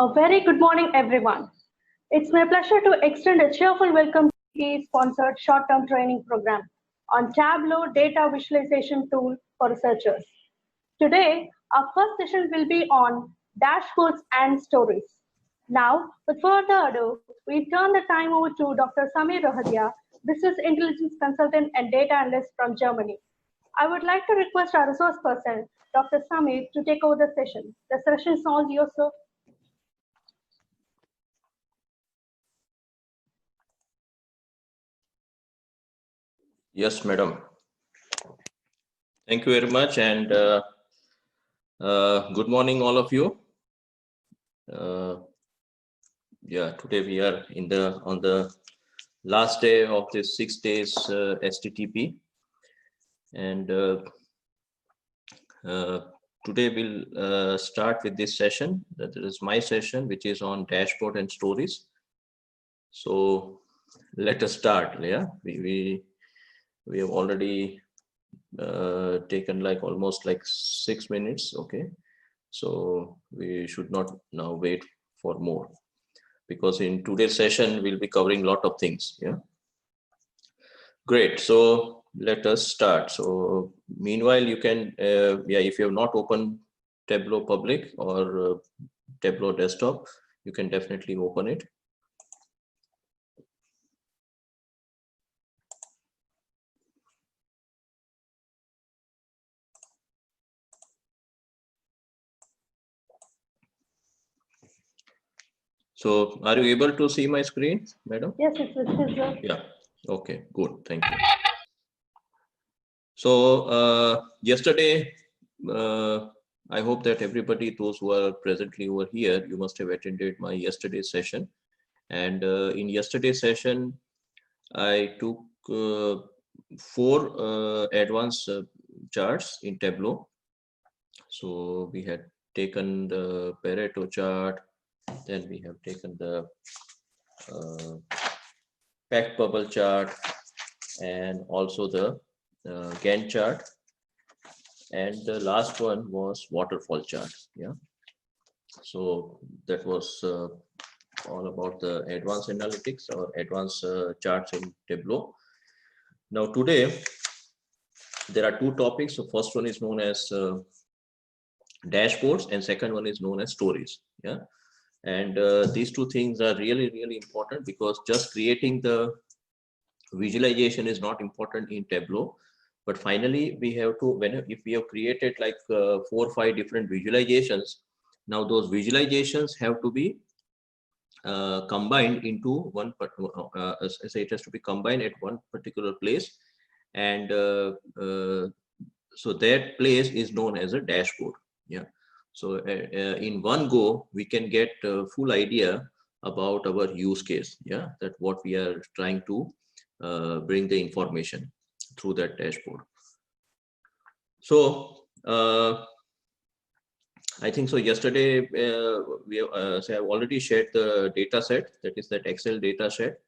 A very good morning, everyone. It's my pleasure to extend a cheerful welcome to the sponsored short-term training program on Tableau data visualization tool for researchers. Today, our first session will be on dashboards and stories. Now, with further ado, we turn the time over to Dr. Samir Rohadia, Business Intelligence Consultant and Data Analyst from Germany. I would like to request our resource person, Dr. Samir, to take over the session. The session is all yours, sir. Yes, madam. Thank you very much, and good morning, all of you. Today we are on the last day of this 6 days STTP, and today we'll start with this session. That is my session, which is on dashboard and stories. So let us start. Yeah, we have already taken almost 6 minutes. Okay, so we should not now wait for more, because in today's session we'll be covering a lot of things. Yeah, great. So let us start. So meanwhile, you can if you have not opened Tableau Public or Tableau Desktop, you can definitely open it. So are you able to see my screen, madam? Yes, it's visible. Yeah. Okay, good. Thank you. So yesterday, I hope that everybody, those who are presently over here, you must have attended my yesterday's session. And in yesterday's session, I took 4 advanced charts in Tableau. So we had taken the Pareto chart, then we have taken the packed bubble chart, and also the Gantt chart, and the last one was waterfall chart. Yeah, so that was all about the advanced analytics or advanced charts in Tableau. Now today there are 2 topics. So first one is known as dashboards, and second one is known as stories. Yeah, and these 2 things are really important, because just creating the visualization is not important in Tableau, but finally we have to, if we have created 4 or 5 different visualizations, now those visualizations have to be combined into one, it has to be combined at one particular place, and so that place is known as a dashboard. Yeah, so in one go we can get a full idea about our use case. Yeah, that what we are trying to bring the information through that dashboard. So I think so yesterday so I've already shared the data set, that is that Excel data set.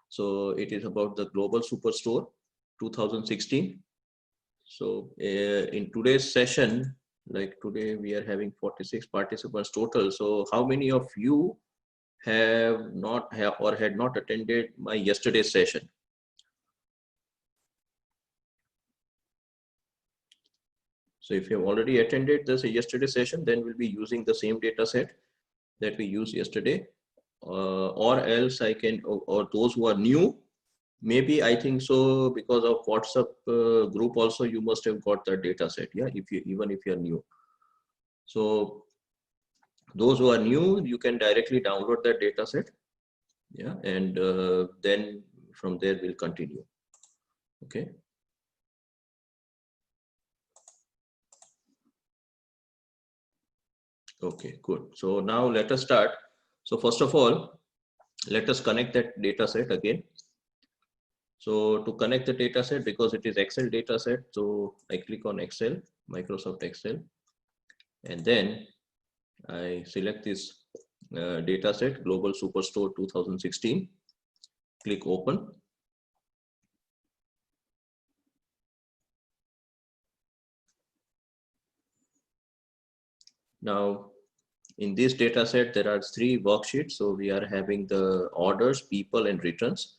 So it is about the Global Superstore 2016. So in today's session, today we are having 46 participants total. So how many of you have not or had not attended my yesterday's session? So if you have already attended this yesterday session, then we'll be using the same data set that we used yesterday, or else I can, or those who are new, maybe I think so because of WhatsApp group also, you must have got that data set. Yeah, even if you're new. So those who are new, you can directly download that data set. Yeah, and then from there we'll continue. Okay. Okay, good. So now let us start. So first of all, let us connect that data set again. So to connect the data set, because it is Excel data set, so I click on Excel, Microsoft Excel, and then I select this data set, Global Superstore 2016, click open. Now in this data set, there are 3 worksheets. So we are having the orders, people, and returns.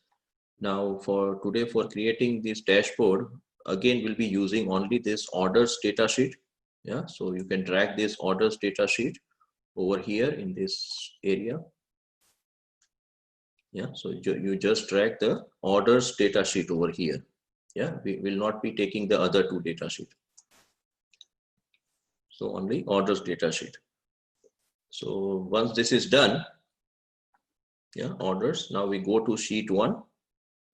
Now for today, for creating this dashboard, again, we'll be using only this orders data sheet. Yeah, so you can drag this orders data sheet over here in this area. Yeah, so you just drag the orders data sheet over here. Yeah, we will not be taking the other 2 data sheet. So only orders data sheet. So once this is done, yeah, orders, now we go to sheet 1.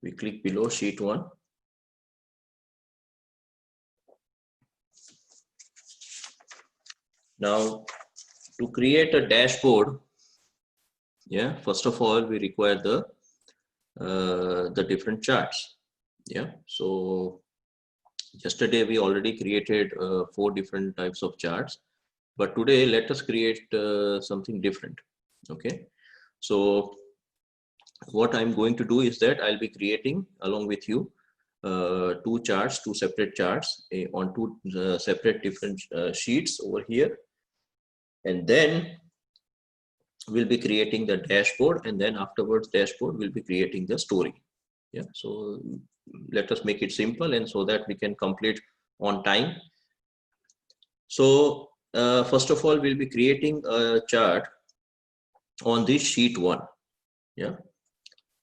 We click below sheet 1. Now to create a dashboard, yeah, first of all, we require the different charts. Yeah, so yesterday we already created 4 different types of charts, but today let us create something different. Okay, so what I'm going to do is that I'll be creating along with you 2 charts, 2 separate charts on 2 separate different sheets over here, and then we'll be creating the dashboard, and then afterwards dashboard will be creating the story. Yeah, so let us make it simple and so that we can complete on time. So first of all, we'll be creating a chart on this sheet 1. Yeah,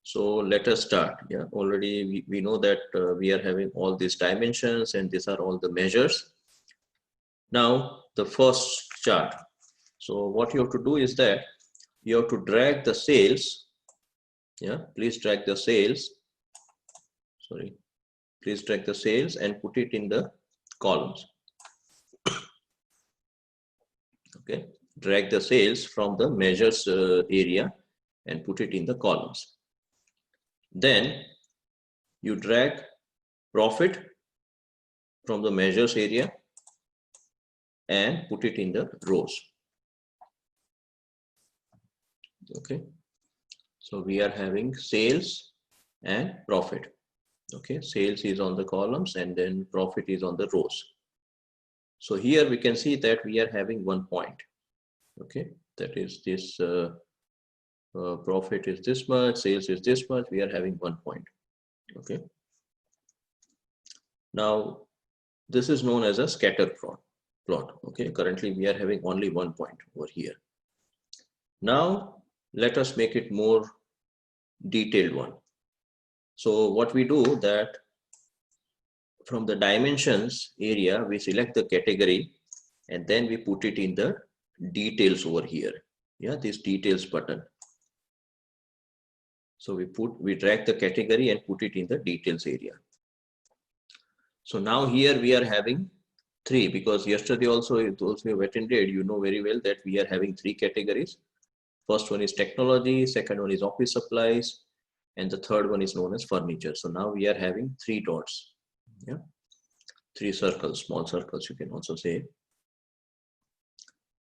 so let us start. Yeah, already we know that we are having all these dimensions and these are all the measures. Now the first chart. So what you have to do is that you have to drag the sales. Yeah, please drag the sales. Sorry, please drag the sales and put it in the columns. Okay, drag the sales from the measures area and put it in the columns. Then you drag profit from the measures area and put it in the rows. Okay, so we are having sales and profit. Okay, sales is on the columns and then profit is on the rows. So here we can see that we are having 1 point. Okay, that is this profit is this much, sales is this much, we are having 1 point. Okay, now this is known as a scatter plot. Okay, currently we are having only 1 point over here. Now let us make it more detailed one. So what we do that from the dimensions area, we select the category and then we put it in the details over here. Yeah, this details button. So we drag the category and put it in the details area. So now here we are having 3, because yesterday also, those who have attended, you know very well that we are having 3 categories. First one is technology, second one is office supplies, and the third one is known as furniture. So now we are having 3 dots. Yeah, 3 circles, small circles you can also say.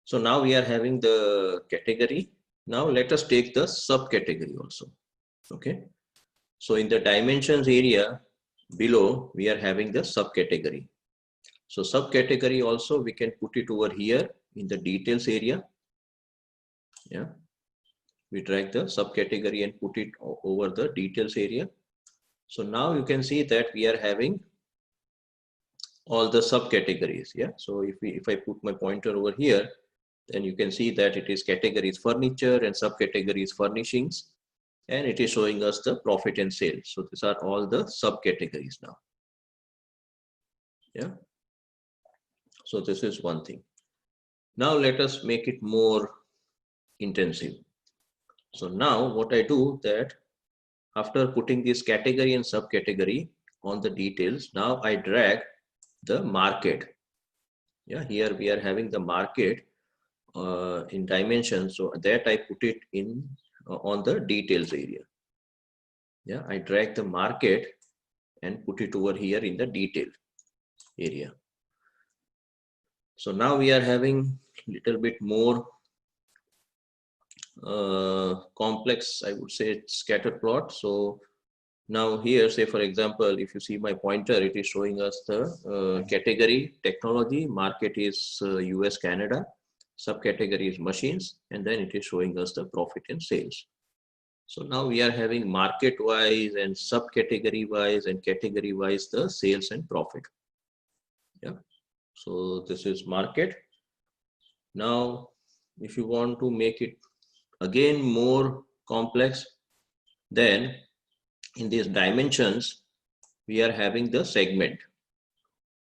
So now we are having the category. Now let us take the subcategory also. Okay, so in the dimensions area below, we are having the subcategory. So subcategory also we can put it over here in the details area. Yeah, we drag the subcategory and put it over the details area. So now you can see that we are having all the subcategories. Yeah, so if I put my pointer over here, then you can see that it is categories furniture and subcategories furnishings, and it is showing us the profit and sales. So these are all the subcategories now. Yeah, so this is one thing. Now let us make it more intensive. So now what I do that after putting this category and subcategory on the details, now I drag the market. Yeah, here we are having the market in dimensions, so that I put it in on the details area. Yeah, I drag the market and put it over here in the detail area. So now we are having a little bit more complex, I would say, scatter plot. So now here, say for example, if you see my pointer, it is showing us the category technology, market is US, Canada, subcategory is machines, and then it is showing us the profit and sales. So now we are having market wise and subcategory wise and category wise the sales and profit. Yeah. So this is market. Now, if you want to make it again more complex, then in these dimensions, we are having the segment.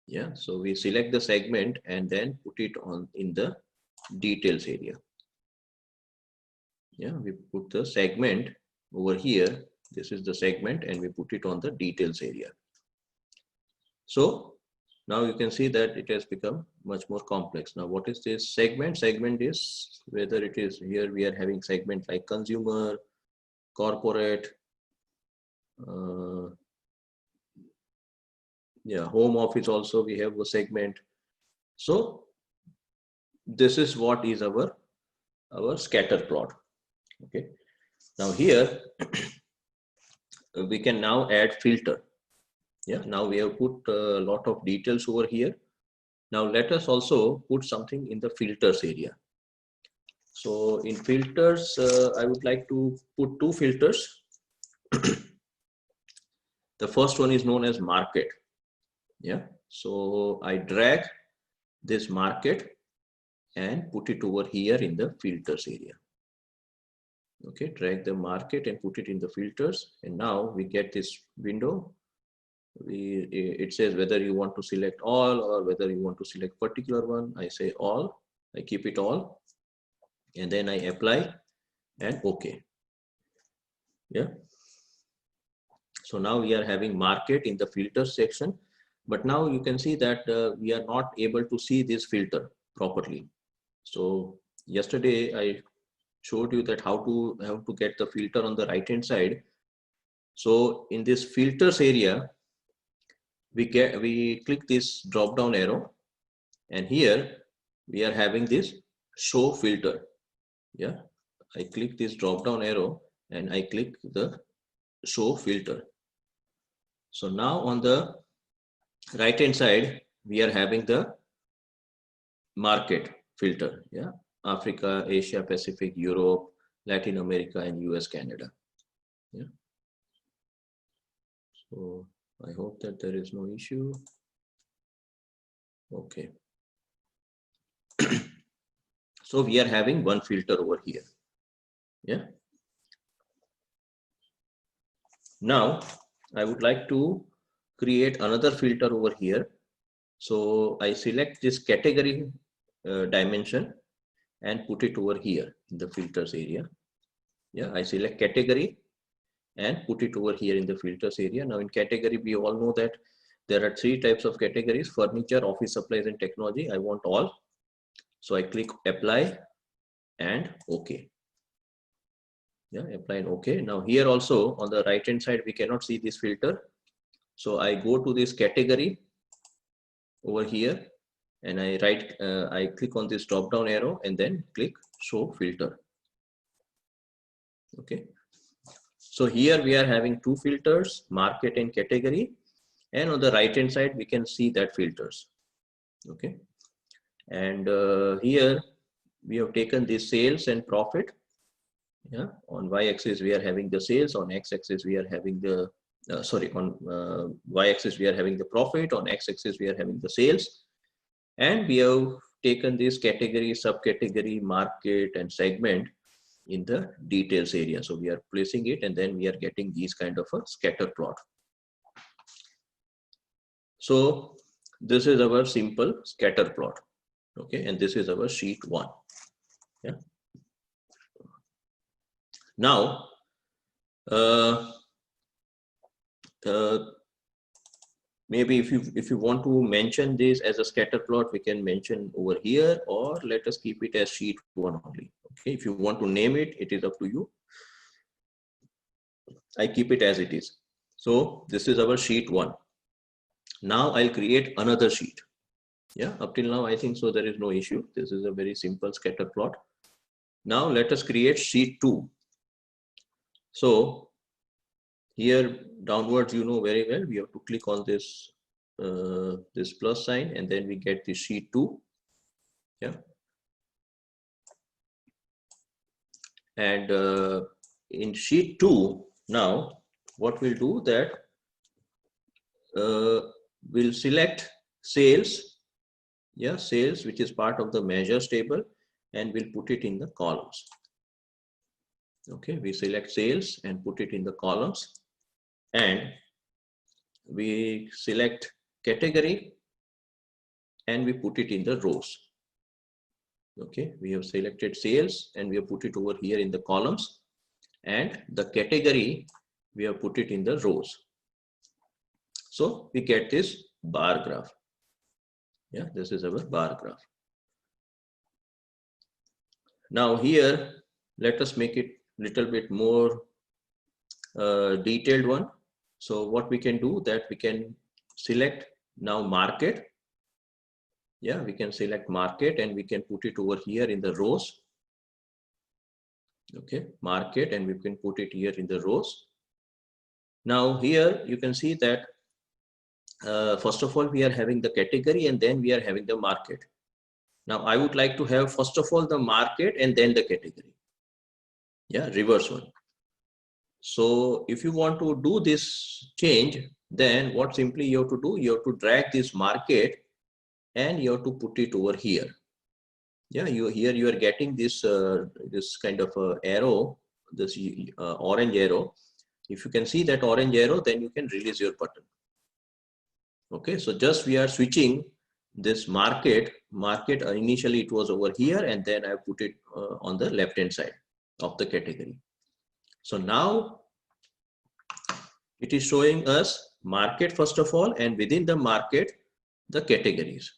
Yeah. So we select the segment and then put it on in the details area. Yeah. We put the segment over here. This is the segment and we put it on the details area. So now you can see that it has become much more complex. Now, what is this segment? Segment is whether it is here we are having segment like consumer, corporate, yeah, home office also we have a segment. So this is what is our scatter plot. Okay. Now here we can now add filter. Yeah. Now we have put a lot of details over here. Now let us also put something in the filters area. So in filters, I would like to put two filters. The first one is known as market. Yeah. So I drag this market and put it over here in the filters area. Okay. Drag the market and put it in the filters. And now we get this window. It says whether you want to select all or whether you want to select particular one. I say all. I keep it all. And then I apply and OK. Yeah. So now we are having market in the filter section, but now you can see that we are not able to see this filter properly. So yesterday I showed you that how to get the filter on the right hand side. So in this filters area, we click this drop down arrow, and here we are having this show filter. Yeah, I click this drop down arrow and I click the show filter. So now on the right hand side, we are having the market filter. Yeah, Africa, Asia, Pacific, Europe, Latin America, and US, Canada. Yeah. So I hope that there is no issue. Okay. So we are having one filter over here. Yeah. Now I would like to create another filter over here. So I select this category dimension and put it over here in the filters area. Yeah, I select category and put it over here in the filters area. Now in category, we all know that there are three types of categories: furniture, office supplies, and technology. I want all. So I click apply and OK. Yeah, apply and OK. Now here also on the right hand side, we cannot see this filter. So I go to this category over here and I click on this drop down arrow and then click show filter. Okay. So here we are having two filters, market and category. And on the right hand side, we can see that filters. Okay. And here we have taken the sales and profit. Yeah. On y-axis, we are having the sales. On x-axis, we are having the, on y-axis, we are having the profit. On x-axis, we are having the sales. And we have taken this category, subcategory, market, and segment in the details area. So we are placing it and then we are getting these kind of a scatter plot. So this is our simple scatter plot. Okay, and this is our sheet 1. Yeah. Now, maybe if you want to mention this as a scatter plot, we can mention over here, or let us keep it as sheet 1 only. Okay, if you want to name it, it is up to you. I keep it as it is. So this is our sheet 1. Now I'll create another sheet. Yeah, up till now I think so there is no issue. This is a very simple scatter plot. Now let us create sheet 2. So here downwards, you know very well, we have to click on this this plus sign and then we get the sheet 2. Yeah. And in sheet 2, now what we'll do that we'll select sales, yeah, sales, which is part of the measures table, and we'll put it in the columns. Okay, we select sales and put it in the columns, and we select category and we put it in the rows. Okay, we have selected sales and we have put it over here in the columns, and the category we have put it in the rows. So we get this bar graph. Yeah, this is our bar graph. Now here, let us make it little bit more detailed one. So what we can do that we can select now market. Yeah, we can select market and we can put it over here in the rows. Okay, market, and we can put it here in the rows. Now here you can see that first of all we are having the category and then we are having the market. Now I would like to have first of all the market and then the category. Yeah, reverse one. So if you want to do this change, then what simply you have to do, you have to drag this market and you have to put it over here. Yeah, here you are getting this this kind of arrow, this orange arrow. If you can see that orange arrow, then you can release your button. Okay, so just we are switching this market. Initially it was over here, and then I put it on the left hand side of the category. So now it is showing us market first of all, and within the market the categories.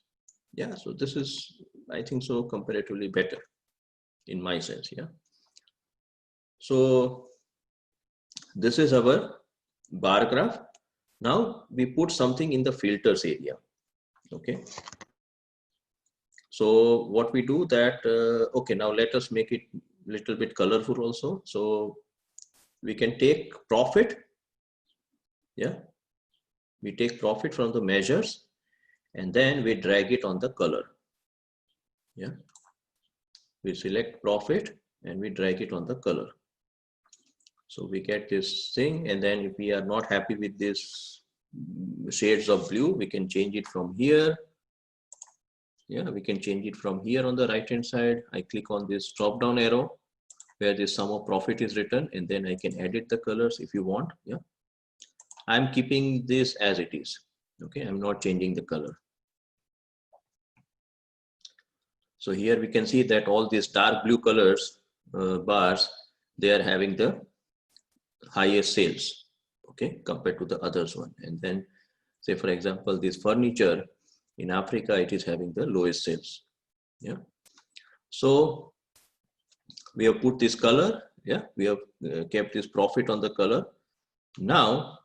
Yeah, so this is, I think so, comparatively better in my sense. Yeah, so this is our bar graph. Now we put something in the filters area. Okay, so what we do that okay, now let us make it little bit colorful also. So we can take profit. Yeah, we take profit from the measures and then we drag it on the color. Yeah, we select profit and we drag it on the color. So we get this thing, and then if we are not happy with this shades of blue, we can change it from here. Yeah, we can change it from here on the right hand side. I click on this drop down arrow where this sum of profit is written, and then I can edit the colors if you want. Yeah, I'm keeping this as it is. Okay, I'm not changing the color. So here we can see that all these dark blue colors bars, they are having the highest sales, okay, compared to the others one. And then say for example, this furniture in Africa, it is having the lowest sales. Yeah, so we have put this color. Yeah, we have kept this profit on the color. Now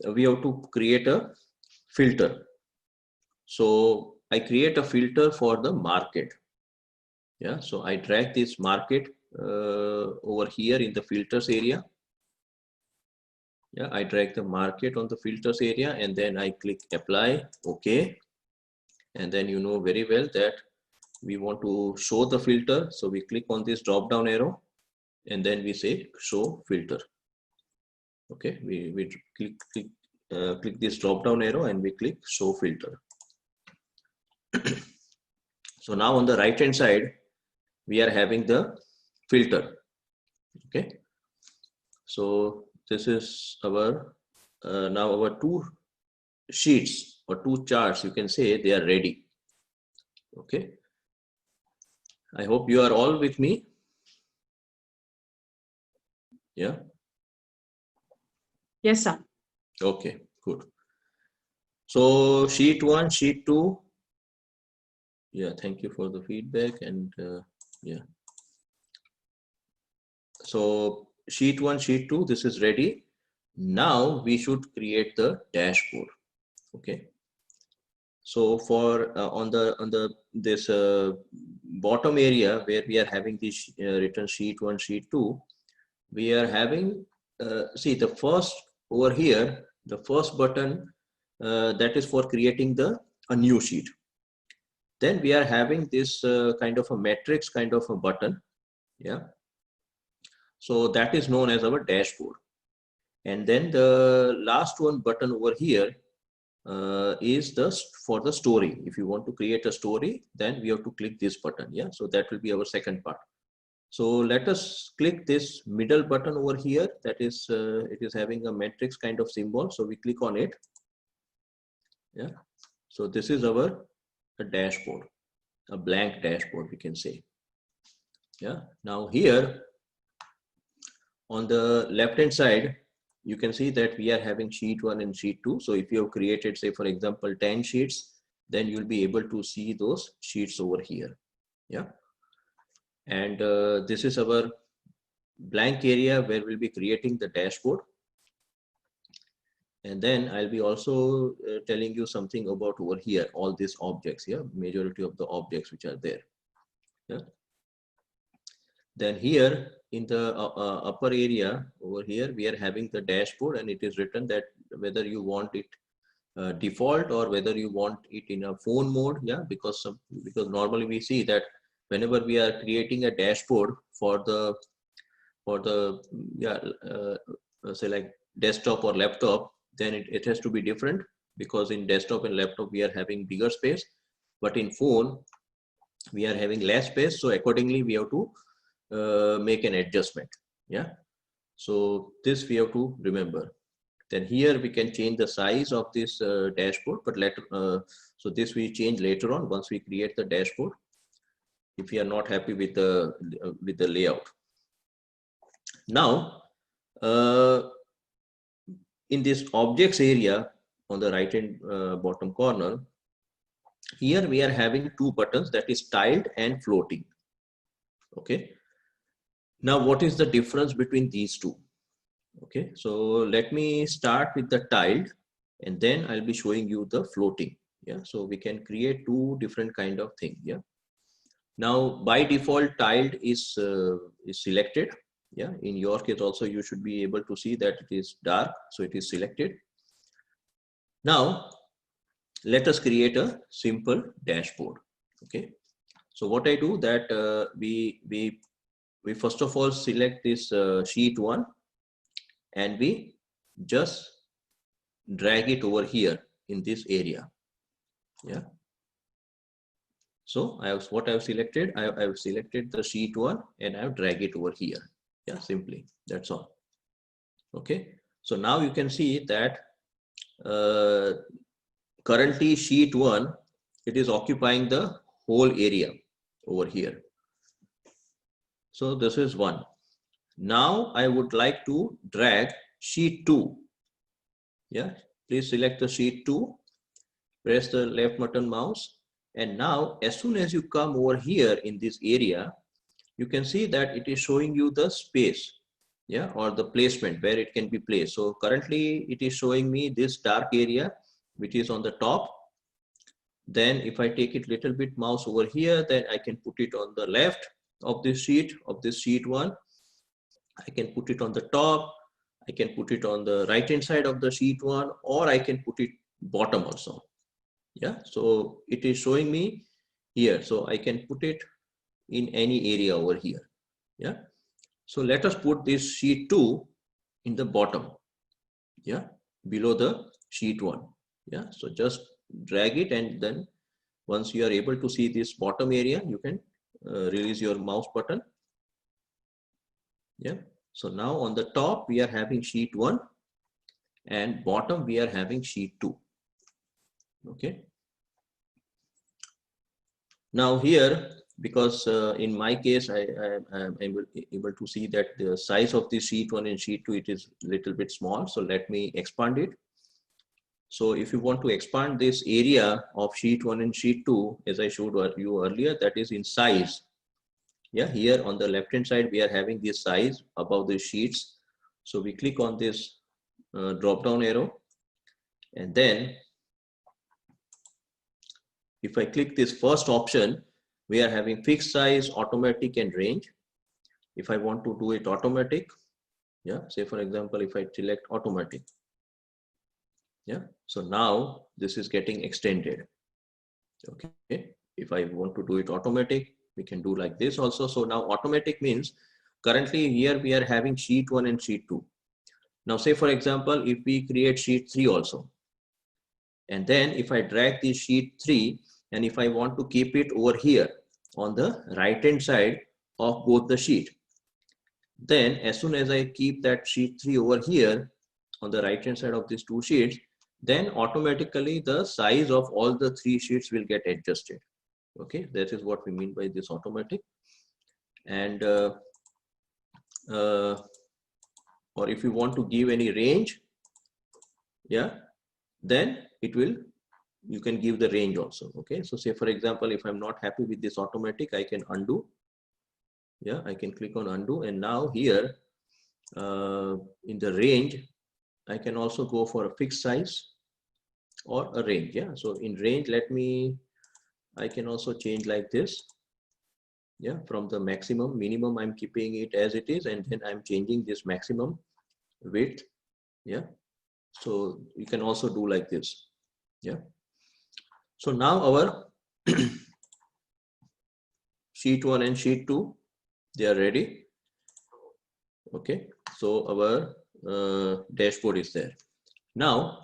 we have to create a filter. So I create a filter for the market. Yeah, so I drag this market over here in the filters area. Yeah, I drag the market on the filters area, and then I click apply. Okay, and then you know very well that we want to show the filter, so we click on this drop down arrow and then we say show filter. Okay, we click this drop down arrow and we click show filter. So now on the right hand side we are having the filter. Okay, so this is our now our two sheets or two charts, you can say, they are ready. Okay, I hope you are all with me. Yeah, yes sir. Okay, good. So sheet 1, sheet 2. Yeah, thank you for the feedback. And yeah, so sheet 1, sheet 2, this is ready. Now we should create the dashboard. Okay, so for on this bottom area where we are having this written sheet 1, sheet 2, we are having see the first over here, the first button that is for creating a new sheet. Then we are having this kind of a matrix kind of a button. Yeah, So that is known as our dashboard. And then the last one button over here is for the story. If you want to create a story, then we have to click this button. Yeah, so that will be our second part. So let us click this middle button over here. That is, it is having a matrix kind of symbol. So we click on it. Yeah. So this is our dashboard, a blank dashboard, we can say. Yeah. Now here on the left hand side, you can see that we are having sheet 1 and sheet 2. So if you have created, say, for example, 10 sheets, then you'll be able to see those sheets over here. Yeah. And this is our blank area where we'll be creating the dashboard. And then I'll be also telling you something about over here, all these objects. Yeah, majority of the objects which are there. Yeah. Then here in the upper area over here, we are having the dashboard, and it is written that whether you want it default or whether you want it in a phone mode. Yeah, because normally we see that whenever we are creating a dashboard for the say like desktop or laptop, then it has to be different, because in desktop and laptop we are having bigger space, but in phone we are having less space. So accordingly we have to make an adjustment. Yeah, so this we have to remember. Then here we can change the size of this dashboard, but later so this we change later on once we create the dashboard, if we are not happy with the layout. Now in this objects area on the right hand bottom corner, here we are having two buttons, that is tiled and floating. Okay, now what is the difference between these two? Okay, so let me start with the tiled, and then I'll be showing you the floating. Yeah, so we can create two different kind of thing. Yeah, now by default tiled is selected. Yeah, in your case also you should be able to see that it is dark, so it is selected. Now let us create a simple dashboard. Okay, so what I do that we first of all select this sheet 1, and we just drag it over here in this area. Yeah, so what I've selected, I've selected the sheet 1 and I've dragged it over here. Yeah, simply, that's all. Okay, so now you can see that currently sheet 1, it is occupying the whole area over here. So this is 1. Now I would like to drag sheet 2. Yeah, please select the sheet 2, press the left button mouse, and now as soon as you come over here in this area, you can see that it is showing you the space, yeah, or the placement where it can be placed. So currently it is showing me this dark area which is on the top. Then if I take it little bit mouse over here, then I can put it on the left of this sheet 1. I can put it on the top, I can put it on the right hand side of the sheet 1, or I can put it bottom also. Yeah, so it is showing me here, so I can put it in any area over here. Yeah, so let us put this sheet 2 in the bottom, yeah, below the sheet 1. Yeah, so just drag it, and then once you are able to see this bottom area, you can release your mouse button. Yeah, so now on the top we are having sheet 1, and bottom we are having sheet 2. Okay, now here, because in my case I am able to see that the size of the sheet 1 and sheet 2, it is little bit small, so let me expand it. So if you want to expand this area of sheet 1 and sheet 2, as I showed you earlier, that is in size. Yeah, here on the left hand side we are having this size above the sheets. So we click on this drop down arrow, and then if I click this first option, we are having fixed size, automatic, and range. If I want to do it automatic, yeah, say for example, if I select automatic, yeah, so now this is getting extended. Okay, if I want to do it automatic, we can do like this also. So now automatic means currently here we are having sheet 1 and sheet 2. Now say for example, if we create sheet 3 also, and then if I drag this sheet 3 and if I want to keep it over here on the right hand side of both the sheet, then as soon as I keep that sheet 3 over here on the right hand side of these two sheets, then automatically the size of all the 3 sheets will get adjusted. Okay, that is what we mean by this automatic. And or if you want to give any range, yeah, then it will, you can give the range also. Okay, so say for example, if I'm not happy with this automatic, I can undo. Yeah, I can click on undo, and now here in the range, I can also go for a fixed size or a range. Yeah, so in range, I can also change like this. Yeah, from the maximum, minimum, I'm keeping it as it is, and then I'm changing this maximum width. Yeah, so you can also do like this. Yeah, so now our sheet 1 and sheet 2, they are ready. Okay, so our dashboard is there. Now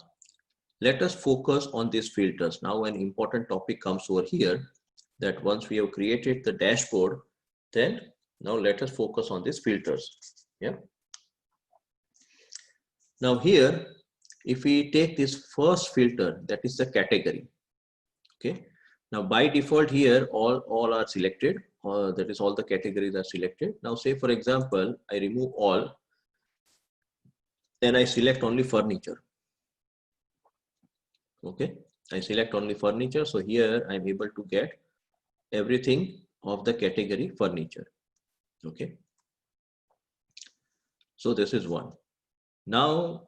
let us focus on these filters. Now an important topic comes over here, that once we have created the dashboard, then now let us focus on these filters. Yeah, now here if we take this first filter, that is the category. Okay, now by default here all are selected, that is all the categories are selected. Now say for example, I remove all, then I select only furniture. Okay, I select only furniture, so here I'm able to get everything of the category furniture. Okay, so this is one. Now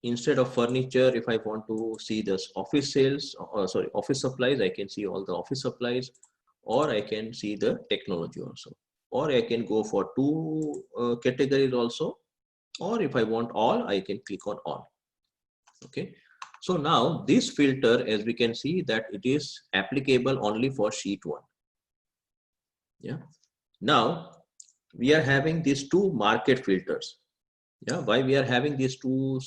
instead of furniture, if I want to see this office sales, sorry, office supplies, I can see all the office supplies, or I can see the technology also, or I can go for two categories also, or if I want all, I can click on all. Okay, so now this filter, as we can see, that it is applicable only for sheet 1. Yeah, now we are having these two market filters. Yeah, why we are having these two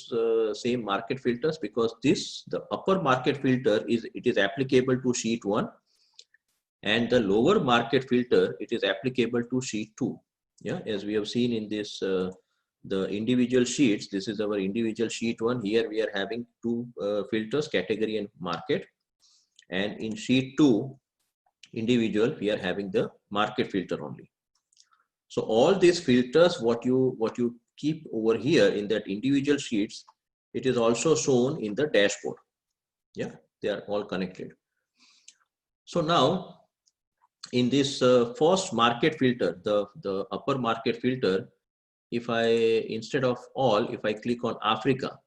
same market filters? Because this, the upper market filter is applicable to sheet 1, and the lower market filter, it is applicable to sheet 2. Yeah, as we have seen in this the individual sheets, this is our individual sheet 1. Here we are having two filters, category and market, and in sheet 2 individual, we are having the market filter only. So all these filters, what you keep over here in that individual sheets, it is also shown in the dashboard. Yeah, they are all connected. So now in this first market filter, the upper market filter, if I, instead of all, if I click on Africa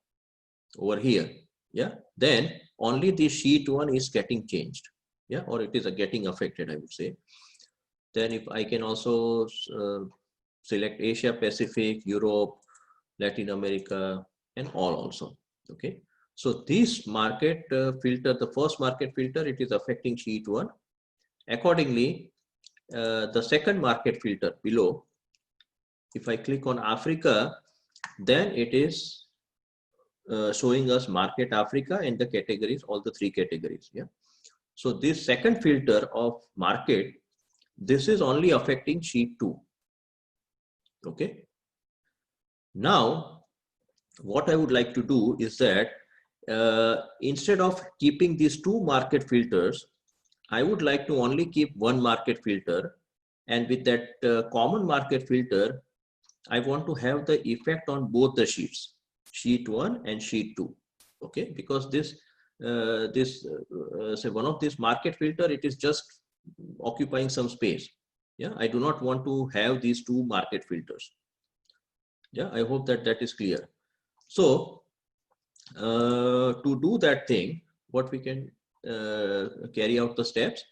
over here, yeah, then only the sheet 1 is getting changed. Yeah, or it is getting affected, I would say. Then if I can also select Asia Pacific, Europe, Latin America, and all also. Okay, so this market filter, the first market filter, it is affecting sheet 1. Accordingly, the second market filter below, if I click on Africa, then it is showing us market Africa and the categories, all the 3 categories. Yeah, so this second filter of market, this is only affecting sheet 2. Okay, now what I would like to do is that instead of keeping these 2 market filters, I would like to only keep 1 market filter, and with that common market filter, I want to have the effect on both the sheets, sheet 1 and sheet 2. Okay, because this say one of this market filter, it is just occupying some space. Yeah, I do not want to have these 2 market filters. Yeah, I hope that that is clear. So to do that thing, what we can carry out the steps,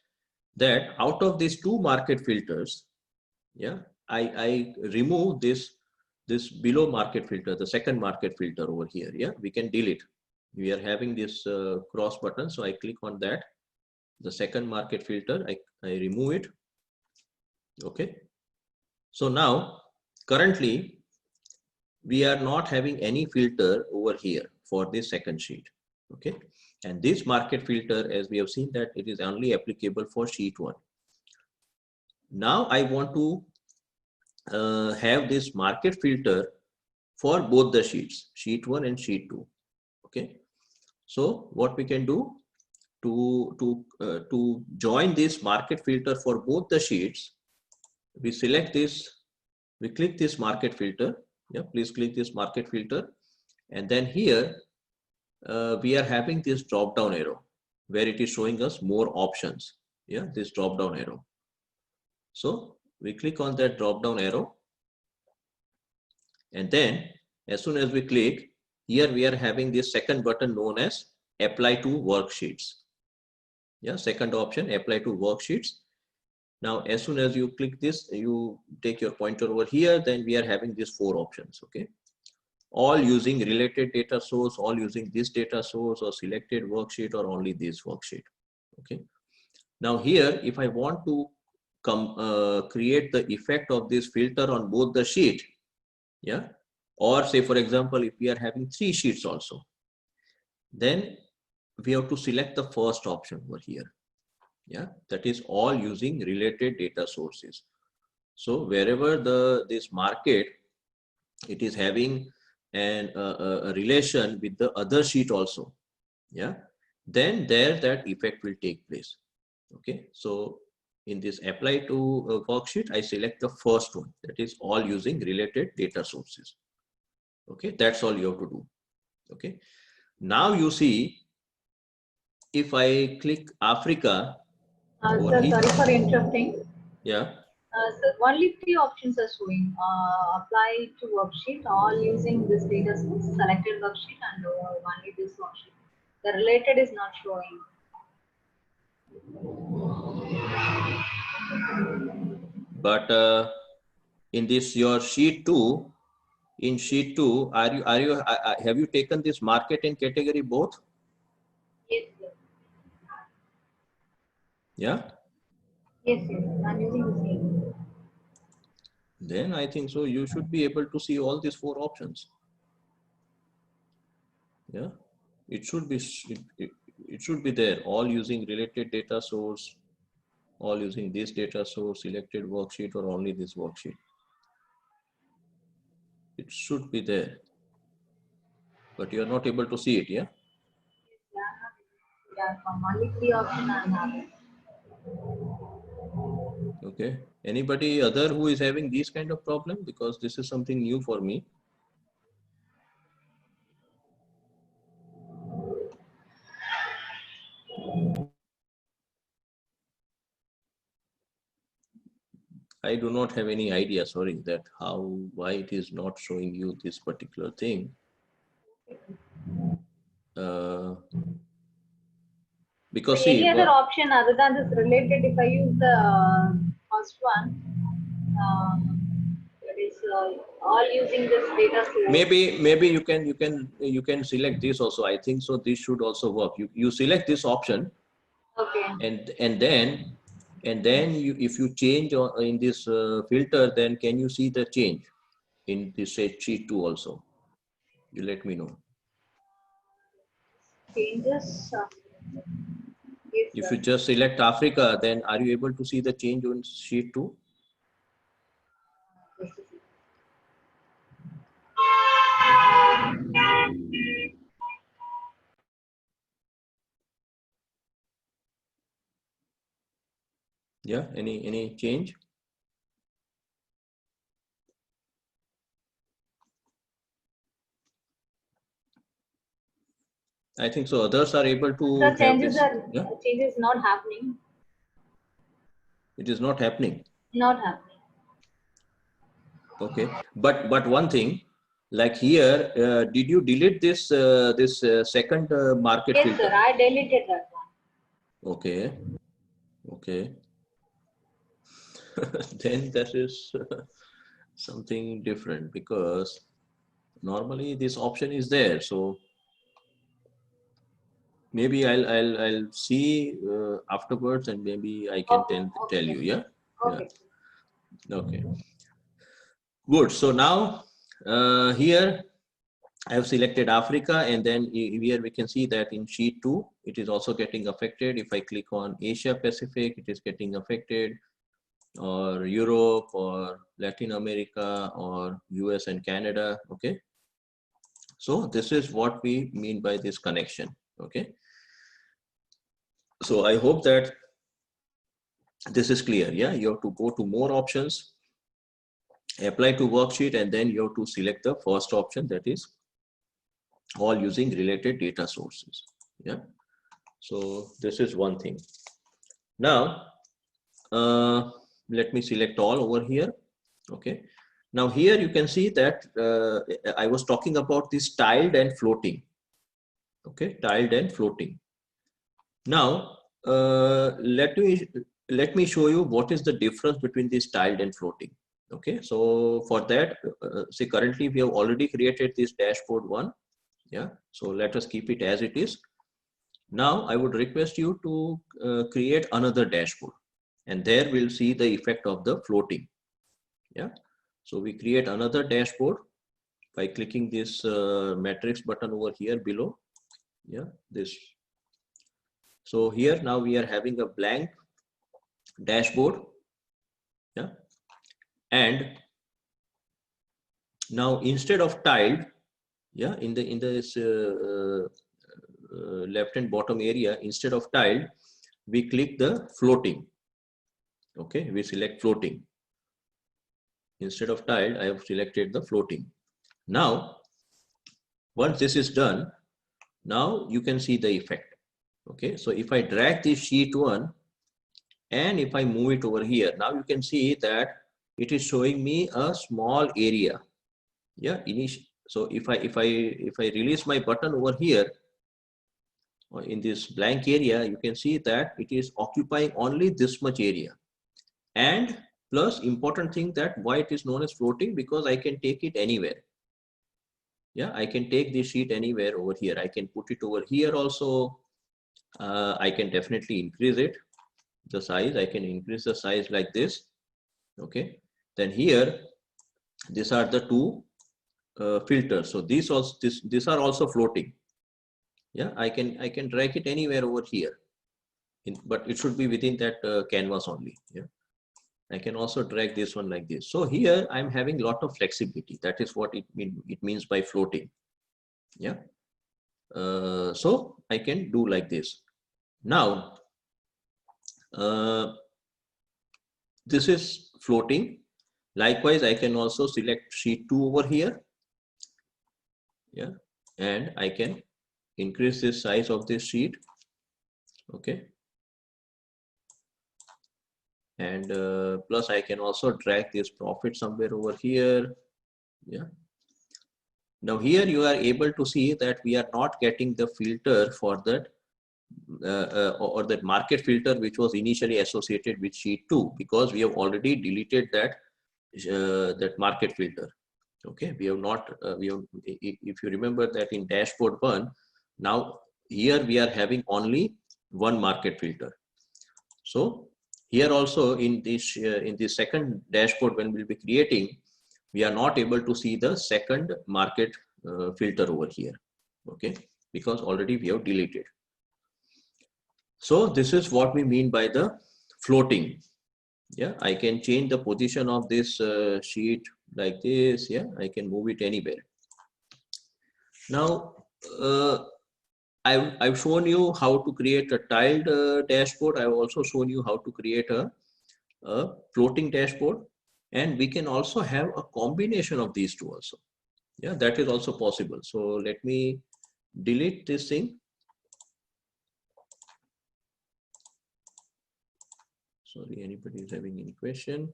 that out of these 2 market filters, yeah, I remove this below market filter, the second market filter over here. Yeah, we can delete. We are having this cross button, so I click on that, the second market filter, I remove it. Okay, so now currently we are not having any filter over here for this second sheet. Okay, and this market filter, as we have seen, that it is only applicable for sheet 1. Now I want to have this market filter for both the sheets, sheet 1 and sheet 2. Okay, so what we can do to join this market filter for both the sheets, we select this, we click this market filter. Yeah, please click this market filter, and then here we are having this drop down arrow where it is showing us more options. Yeah, this drop down arrow. So we click on that drop down arrow, and then as soon as we click here, we are having this second button known as apply to worksheets. Yeah, second option, apply to worksheets. Now as soon as you click this, you take your pointer over here, then we are having these 4 options. Okay, all using related data source, all using this data source, or selected worksheet, or only this worksheet. Okay, now here if I want to create the effect of this filter on both the sheet, yeah, or say for example if we are having 3 sheets also, then we have to select the first option over here. Yeah, that is all using related data sources. So wherever this market, it is having a relation with the other sheet also, yeah, then there that effect will take place. Okay, so in this apply to worksheet, I select the first one, that is all using related data sources. Okay, that's all you have to do. Okay, now you see if I click Africa. Sir, sorry for interrupting. Yeah. So only 3 options are showing. Apply to worksheet, all using this data source, selected worksheet, and only this worksheet. The related is not showing. But in this your sheet 2, in sheet 2, have you taken this market and category both? Yes, sir. Yeah. Yes, yes. I'm using the same. Then I think so you should be able to see all these 4 options. Yeah, it should be it should be there, all using related data source, all using this data source, selected worksheet, or only this worksheet. It should be there, but you are not able to see it. Yeah. Yeah, from only 3 options I'm having. Okay, anybody other who is having these kind of problem, because this is something new for me. I do not have any idea, sorry, that why it is not showing you this particular thing. Because So see, any other option other than this related, if I use the first one, that is all using this data source. maybe you can select this also. I think so this should also work. You select this option. Okay. And then you, if you change in this filter, then can you see the change in this sheet 2 also? You let me know. Changes. Yes, If sir. you just select Africa, then are you able to see the change on sheet 2? Yeah, any change? I think so others are able to The have changes this. are Yeah, changes not happening. it is not happening. Not happening. Okay, but one thing, like here, did you delete this second market Yes, filter? sir. I deleted that one. Okay, okay. Then that is something different, because normally this option is there. So maybe I'll see afterwards, and maybe I can Okay. tell Okay. you. Yeah. Yeah. Okay. Okay. Good. So now here I have selected Africa, and then here we can see that in sheet 2, it is also getting affected. If I click on Asia Pacific, it is getting affected, or Europe, or Latin America, or US and Canada. Okay. So this is what we mean by this connection. Okay. So I hope that this is clear. Yeah, you have to go to more options, apply to worksheet, and then you have to select the first option, that is all using related data sources. Yeah. So this is one thing. Now, let me select all over here. Okay. Now here you can see that I was talking about this tiled and floating. Okay, tiled and floating. Now, let me show you what is the difference between this tiled and floating. Okay, so for that, see, currently we have already created this dashboard 1. Yeah, so let us keep it as it is. Now I would request you to create another dashboard, and there we'll see the effect of the floating. Yeah, so we create another dashboard by clicking this matrix button over here below. Yeah, this. So here now we are having a blank dashboard. Yeah, and now instead of tiled, yeah, in this left and bottom area, instead of tiled, we click the floating. Okay, we select floating. Instead of tiled, I have selected the floating. Now, once this is done, now you can see the effect. Okay, so if I drag this sheet 1 and if I move it over here, now you can see that it is showing me a small area. Yeah, so if I release my button over here, in this blank area, you can see that it is occupying only this much area. And plus, important thing, that why it is known as floating, because I can take it anywhere. Yeah, I can take this sheet anywhere over here. I can put it over here also. I can definitely increase it, the size. I can increase the size like this. Okay. Then here, these are the two filters. So these are also floating. Yeah, I can drag it anywhere over here, but it should be within that canvas only. Yeah, I can also drag this one like this. So here I'm having a lot of flexibility. That is what it means by floating. Yeah. So I can do like this. Now, this is floating. Likewise, I can also select sheet 2 over here. Yeah, and I can increase the size of this sheet. Okay. And plus I can also drag this profit somewhere over here. Yeah. Now here you are able to see that we are not getting the filter for that or that market filter which was initially associated with sheet 2, because we have already deleted that that market filter. Okay, we have not if you remember that in dashboard 1, now here we are having only one market filter. So here also in this second dashboard, when we'll be creating, we are not able to see the second market filter over here. Okay, because already we have deleted. So this is what we mean by the floating. Yeah, I can change the position of this sheet like this. Yeah, I can move it anywhere. Now, I've shown you how to create a tiled dashboard. I've also shown you how to create a floating dashboard, and we can also have a combination of these two also. Yeah, that is also possible. So let me delete this thing. Sorry, anybody is having any question?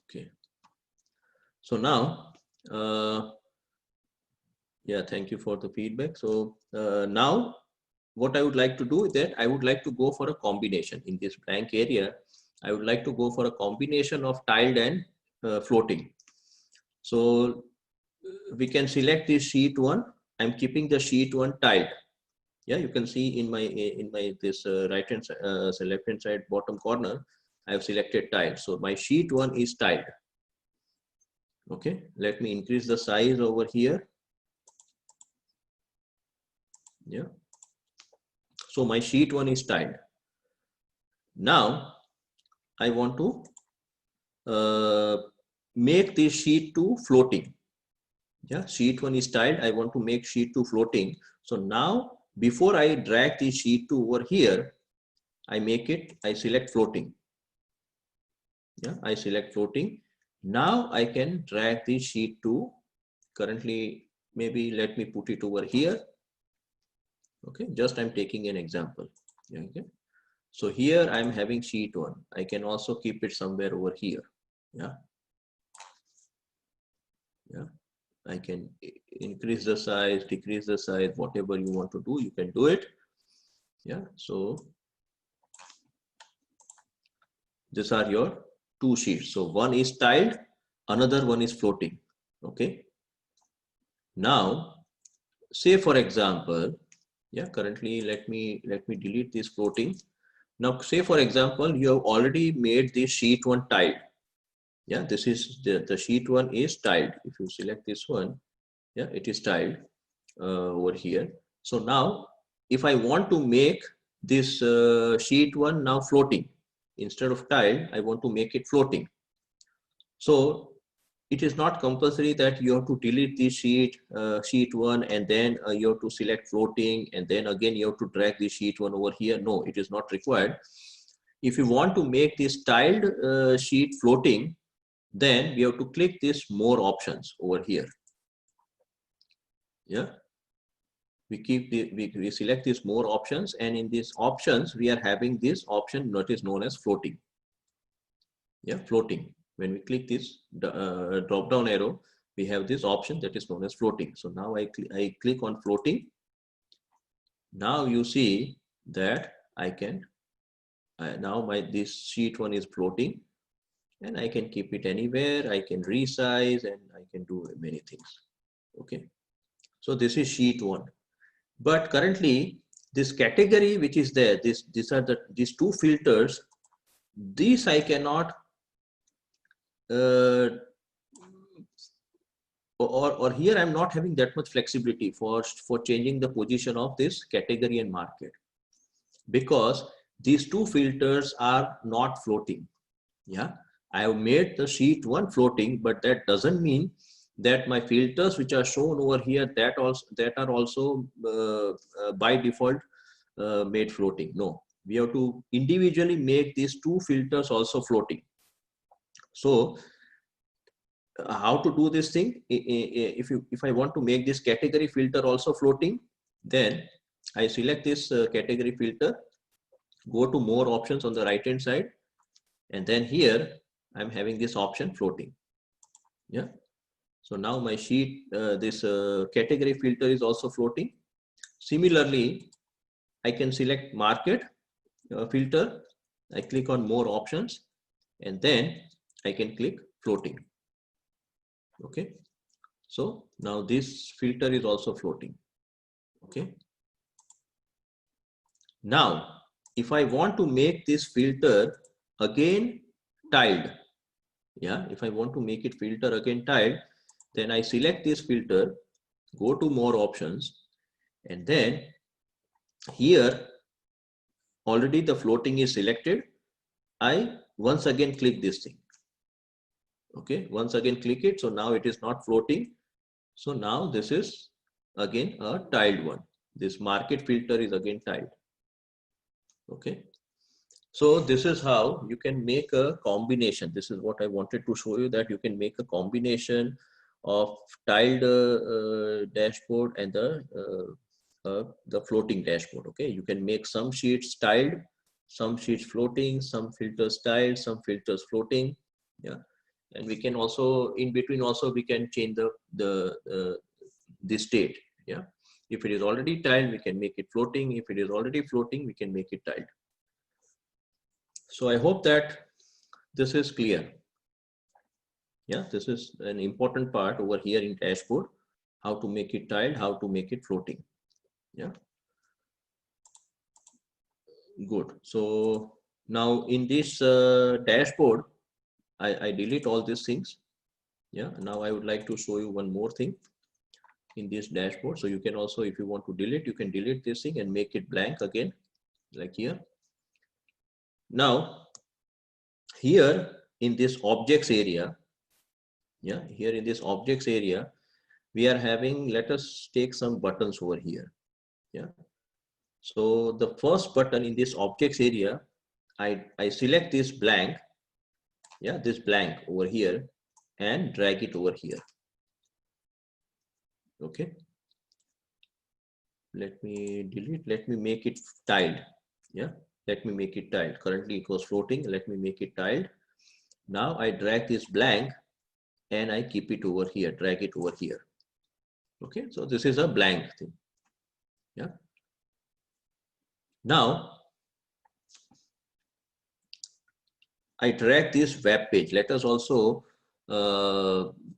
Okay. So now, yeah, thank you for the feedback. So now what I would like to do is that I would like to go for a combination in this blank area. I would like to go for a combination of tiled and floating. So we can select this sheet 1. I'm keeping the sheet 1 tiled. Yeah, you can see in my this right hand so left hand side bottom corner, I have selected tile. So my sheet 1 is tiled. Okay, let me increase the size over here. Yeah, so my sheet 1 is tiled. Now I want to make this sheet 2 floating. Yeah, sheet 1 is tiled. I want to make sheet 2 floating. So now before I drag the sheet 2 over here, I select floating. Yeah, I select floating. Now I can drag the sheet 2. Currently, maybe let me put it over here. Okay, just I'm taking an example. Okay, so here I'm having sheet 1. I can also keep it somewhere over here. Yeah, yeah, I can increase the size, decrease the size, whatever you want to do, you can do it. Yeah, so these are your 2 sheets. So one is tiled, another one is floating. Okay, now say for example, yeah, currently let me delete this floating. Now say for example, you have already made this sheet 1 tiled. Yeah, this is the sheet 1 is tiled. If you select this one, yeah, it is tiled over here. So now if I want to make this sheet 1 now floating, instead of tiled, I want to make it floating. So it is not compulsory that you have to delete the sheet 1 and then you have to select floating and then again you have to drag the sheet 1 over here. No, it is not required. If you want to make this tiled sheet floating, then we have to click this more options over here. Yeah, we select these more options, and in these options we are having this option that is known as floating. Yeah, floating. When we click this drop down arrow, we have this option that is known as floating. So now I click on floating. Now you see that I can now this sheet 1 is floating, and I can keep it anywhere. I can resize and I can do many things. Okay, so this is sheet 1. But currently this category which is there, these 2 filters, these I cannot or here I'm not having that much flexibility for changing the position of this category and market, because these 2 filters are not floating. Yeah, I have made the sheet 1 floating, but that doesn't mean that my filters which are shown over here that are also by default made floating. No, we have to individually make these 2 filters also floating. So how to do this thing? If I want to make this category filter also floating, then I select this category filter, go to more options on the right hand side, and then here I'm having this option floating. Yeah, so now my sheet this category filter is also floating. Similarly, I can select market filter. I click on more options, and then I can click floating. Okay, so now this filter is also floating. Okay, now if I want to make this filter again tiled, yeah, if I want to make it filter again tiled, then I select this filter, go to more options, and then here already the floating is selected. I once again click this thing. Okay, once again click it. So now it is not floating. So now this is again a tiled one. This market filter is again tiled. Okay, so this is how you can make a combination. This is what I wanted to show you, that you can make a combination of tiled dashboard and the floating dashboard. Okay, you can make some sheets tiled, some sheets floating, some filters tiled, some filters floating. Yeah, and we can also in between also we can change the state. Yeah, if it is already tiled, we can make it floating. If it is already floating, we can make it tiled. So I hope that this is clear. Yeah, this is an important part over here in dashboard, how to make it tiled, how to make it floating. Yeah. Good. So now in this dashboard, I delete all these things. Yeah. Now I would like to show you one more thing in this dashboard. So you can also, if you want to delete, you can delete this thing and make it blank again, like here. Now, here in this objects area, yeah, here in this objects area, we are having, let us take some buttons over here. Yeah. So the first button in this objects area, I select this blank, yeah, this blank over here and drag it over here. Okay. Let me delete, let me make it tiled. Yeah. Let me make it tiled. Currently it was floating. Let me make it tiled. Now I drag this blank and I keep it over here, drag it over here. Okay. So this is a blank thing. Yeah. Now I drag this web page. Let us also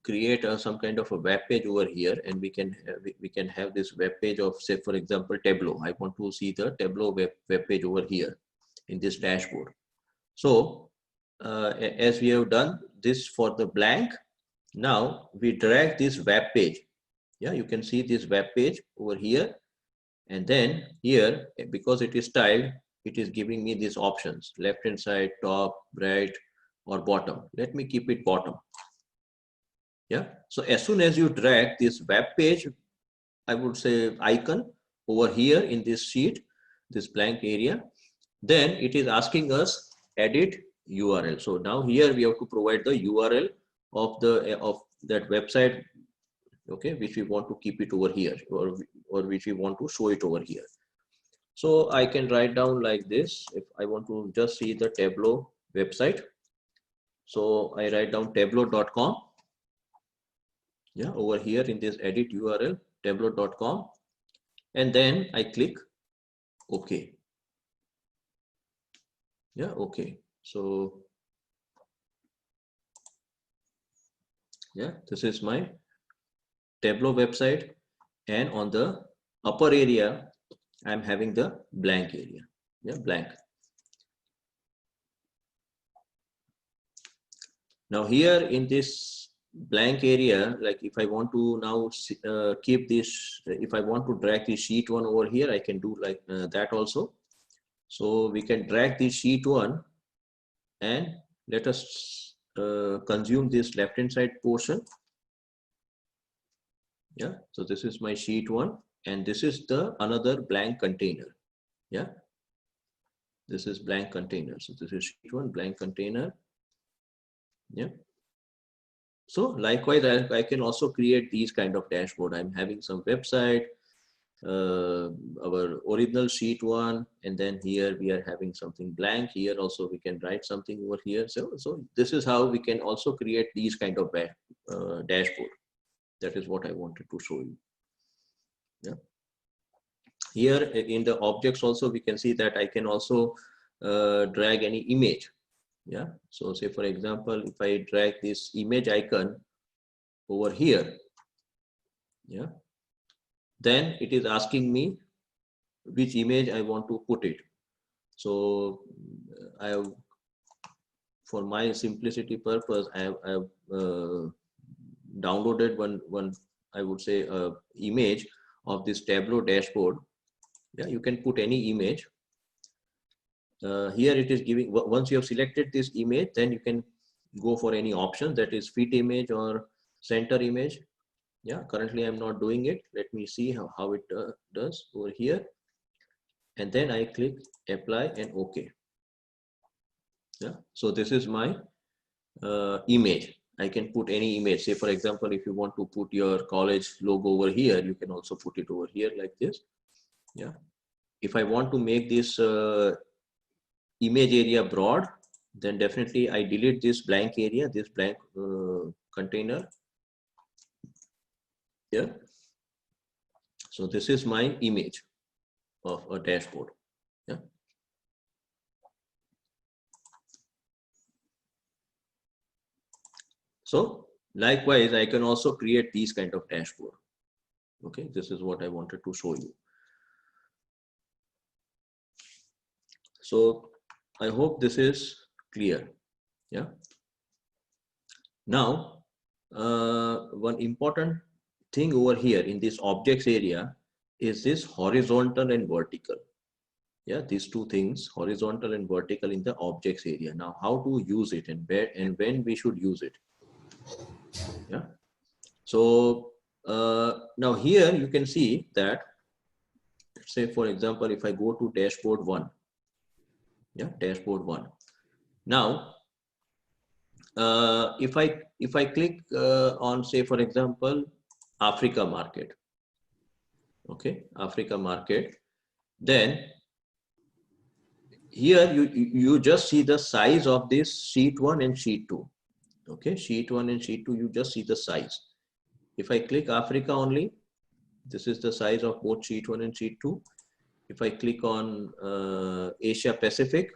create some kind of a web page over here, and we can have this web page of, say, for example, Tableau. I want to see the Tableau web page over here in this dashboard. So as we have done this for the blank, now we drag this web page. Yeah, you can see this web page over here, and then here, because it is styled, it is giving me these options: left hand side, top, right, or bottom. Let me keep it bottom. Yeah. So as soon as you drag this web page, I would say icon over here in this sheet, this blank area, then it is asking us edit URL. So now here we have to provide the URL of that website, okay, which we want to keep it over here, or which we want to show it over here. So I can write down like this. If I want to just see the Tableau website, so I write down tableau.com. Yeah, over here in this edit URL, tableau.com, and then I click OK. Yeah, OK. So yeah, this is my Tableau website, and on the upper area, I'm having the blank area. Yeah, blank. Now here in this blank area, like if I want to now keep this, if I want to drag the sheet one over here, I can do like that also. So we can drag the sheet one and let us consume this left hand side portion. Yeah, so this is my sheet one, and this is the another blank container. Yeah, this is blank container. So this is sheet one, blank container. Yeah. So likewise, I can also create these kind of dashboard. I'm having some website, our original sheet one, and then here we are having something blank. Here also we can write something over here. So this is how we can also create these kind of dashboard. That is what I wanted to show you. Yeah. Here in the objects also we can see that I can also drag any image. Yeah. So say for example, if I drag this image icon over here, yeah, then it is asking me which image I want to put it. So I have, for my simplicity purpose, I have downloaded one I would say image of this Tableau dashboard. Yeah, you can put any image. Here it is giving, once you have selected this image, then you can go for any option, that is fit image or center image. Yeah, currently I'm not doing it. Let me see how it does over here. And then I click apply and OK. Yeah, so this is my image. I can put any image. Say for example, if you want to put your college logo over here, you can also put it over here like this. Yeah. If I want to make this image area broad, then definitely I delete this blank area, this blank container. Yeah. So this is my image of a dashboard. Yeah. So likewise, I can also create these kind of dashboard. Okay, this is what I wanted to show you. So I hope this is clear. Yeah. Now, one important thing over here in this objects area is this horizontal and vertical. Yeah, these two things, horizontal and vertical in the objects area. Now, how to use it and where and when we should use it. Yeah. So now here you can see that, say for example, if I go to dashboard 1, yeah, dashboard 1. Now, if I click on, say for example, Africa market, okay, Africa market, then here you just see the size of this sheet 1 and sheet 2. Okay, sheet 1 and sheet 2, you just see the size. If I click Africa only, this is the size of both sheet 1 and sheet 2. If I click on Asia Pacific,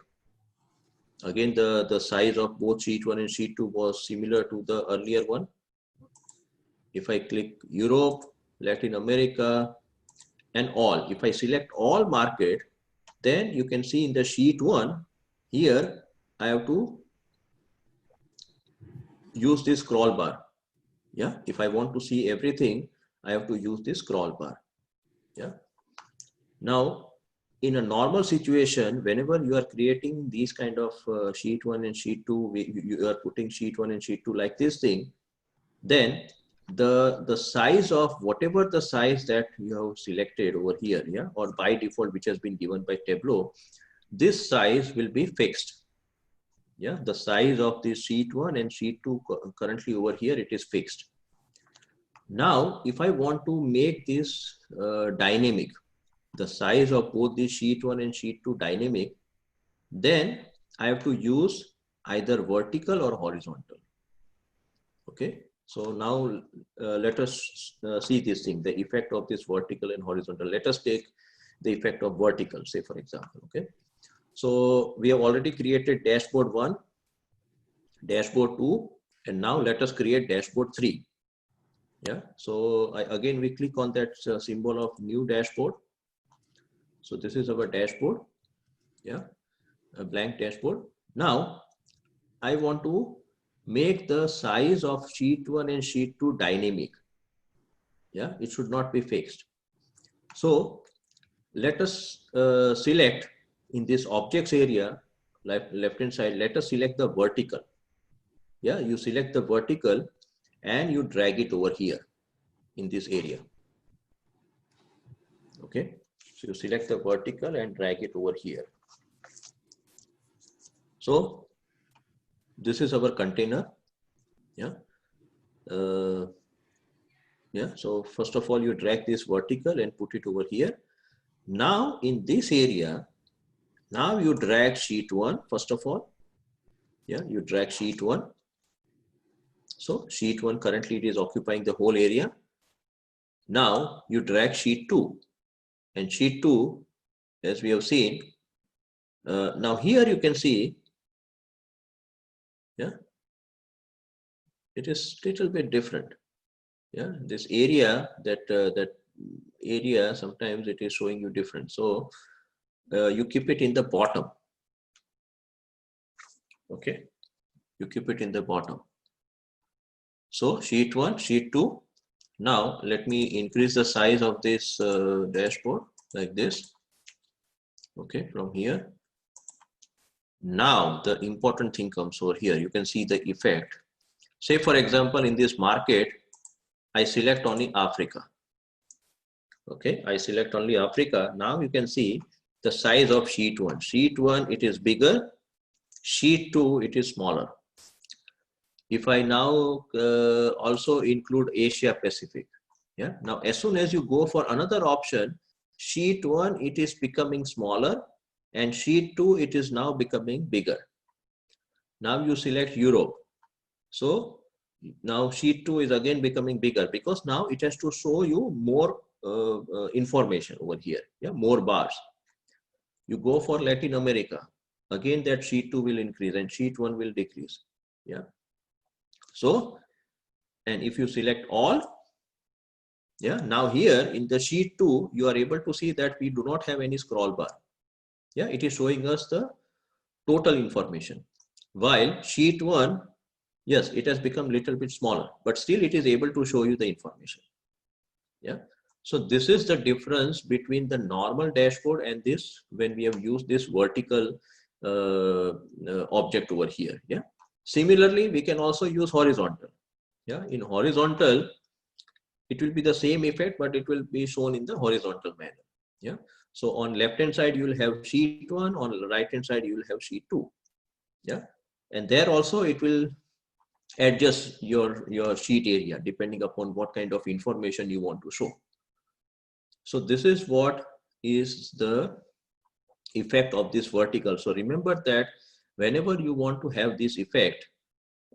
again the size of both sheet 1 and sheet 2 was similar to the earlier one. If I click Europe, Latin America, and all, if I select all market, then you can see in the sheet 1 here I have to use this scroll bar. Yeah, if I want to see everything, I have to use this scroll bar. Yeah. Now, in a normal situation, whenever you are creating these kind of sheet 1 and sheet 2, you are putting sheet 1 and sheet 2 like this thing, then the size of whatever the size that you have selected over here, yeah, or by default which has been given by Tableau, this size will be fixed. Yeah, the size of this sheet 1 and sheet 2 currently over here, it is fixed. Now, if I want to make this dynamic, the size of both the sheet 1 and sheet 2 dynamic, then I have to use either vertical or horizontal. Okay, so now let us see this thing, the effect of this vertical and horizontal. Let us take the effect of vertical, say for example. Okay, so we have already created dashboard 1, dashboard 2, and now let us create dashboard 3. Yeah, so again we click on that symbol of new dashboard. So this is our dashboard. Yeah, a blank dashboard. Now I want to make the size of sheet 1 and sheet 2 dynamic. Yeah, it should not be fixed. So let us select in this objects area, left hand side, let us select the vertical. Yeah, you select the vertical and you drag it over here in this area. Okay, so you select the vertical and drag it over here. So this is our container. Yeah. Yeah. So first of all, you drag this vertical and put it over here. Now in this area, now you drag sheet 1 first of all. Yeah, you drag sheet 1. So sheet 1 currently it is occupying the whole area. Now you drag sheet 2, and sheet 2, as we have seen, now here you can see, yeah, it is little bit different. Yeah, this area, that area, sometimes it is showing you different. So you keep it in the bottom. Okay, you keep it in the bottom. So sheet 1, sheet 2. Now let me increase the size of this dashboard like this. Okay, from here. Now the important thing comes over here. You can see the effect. Say for example, in this market, I select only Africa. Okay, I select only Africa. Now you can see the size of sheet 1. Sheet 1, it is bigger. Sheet 2, it is smaller. If I now also include Asia Pacific, yeah. Now as soon as you go for another option, sheet 1, it is becoming smaller, and sheet 2, it is now becoming bigger. Now you select Europe. So now sheet 2 is again becoming bigger, because now it has to show you more information over here. Yeah, more bars. You go for Latin America, again that sheet 2 will increase and sheet 1 will decrease. Yeah. So, and if you select all, yeah, now here in the sheet 2, you are able to see that we do not have any scroll bar. Yeah, it is showing us the total information. While sheet 1, yes, it has become little bit smaller, but still it is able to show you the information. Yeah. So this is the difference between the normal dashboard and this, when we have used this vertical object over here. Yeah. Similarly, we can also use horizontal. Yeah. In horizontal, it will be the same effect, but it will be shown in the horizontal manner. Yeah. So on left hand side, you will have sheet 1. On the right hand side, you will have sheet 2. Yeah. And there also it will adjust your sheet area depending upon what kind of information you want to show. So this is what is the effect of this vertical. So remember that whenever you want to have this effect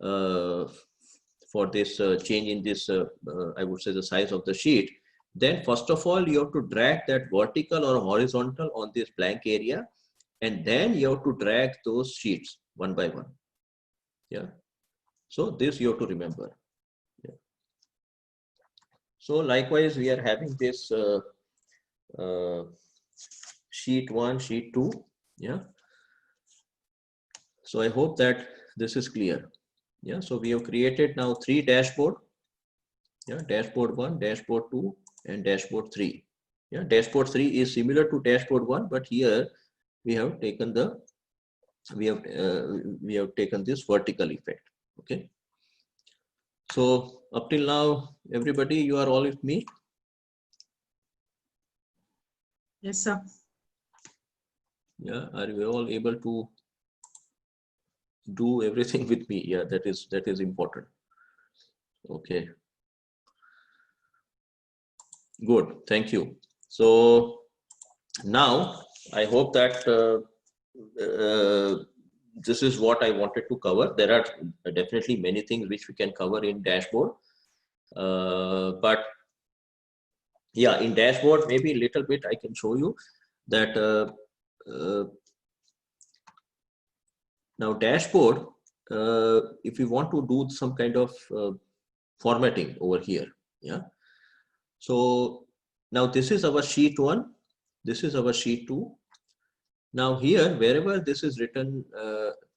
for this change in this, I would say the size of the sheet, then first of all, you have to drag that vertical or horizontal on this blank area, and then you have to drag those sheets one by one. Yeah. So this you have to remember. Yeah. So likewise, we are having this sheet 1, sheet 2. Yeah. So I hope that this is clear. Yeah. So we have created now 3 dashboard. Yeah. Dashboard 1, dashboard 2, and dashboard 3. Yeah. Dashboard 3 is similar to dashboard 1, but here we have taken the we have taken this vertical effect. Okay. So up till now, everybody, you are all with me? Yes, sir. Yeah. Are you all able to do everything with me? Yeah, that is important. Okay. Good. Thank you. So now I hope that this is what I wanted to cover. There are definitely many things which we can cover in dashboard, but yeah, in dashboard maybe a little bit I can show you that now dashboard, if you want to do some kind of formatting over here. Yeah. So now this is our sheet 1, this is our sheet 2. Now here, wherever this is written,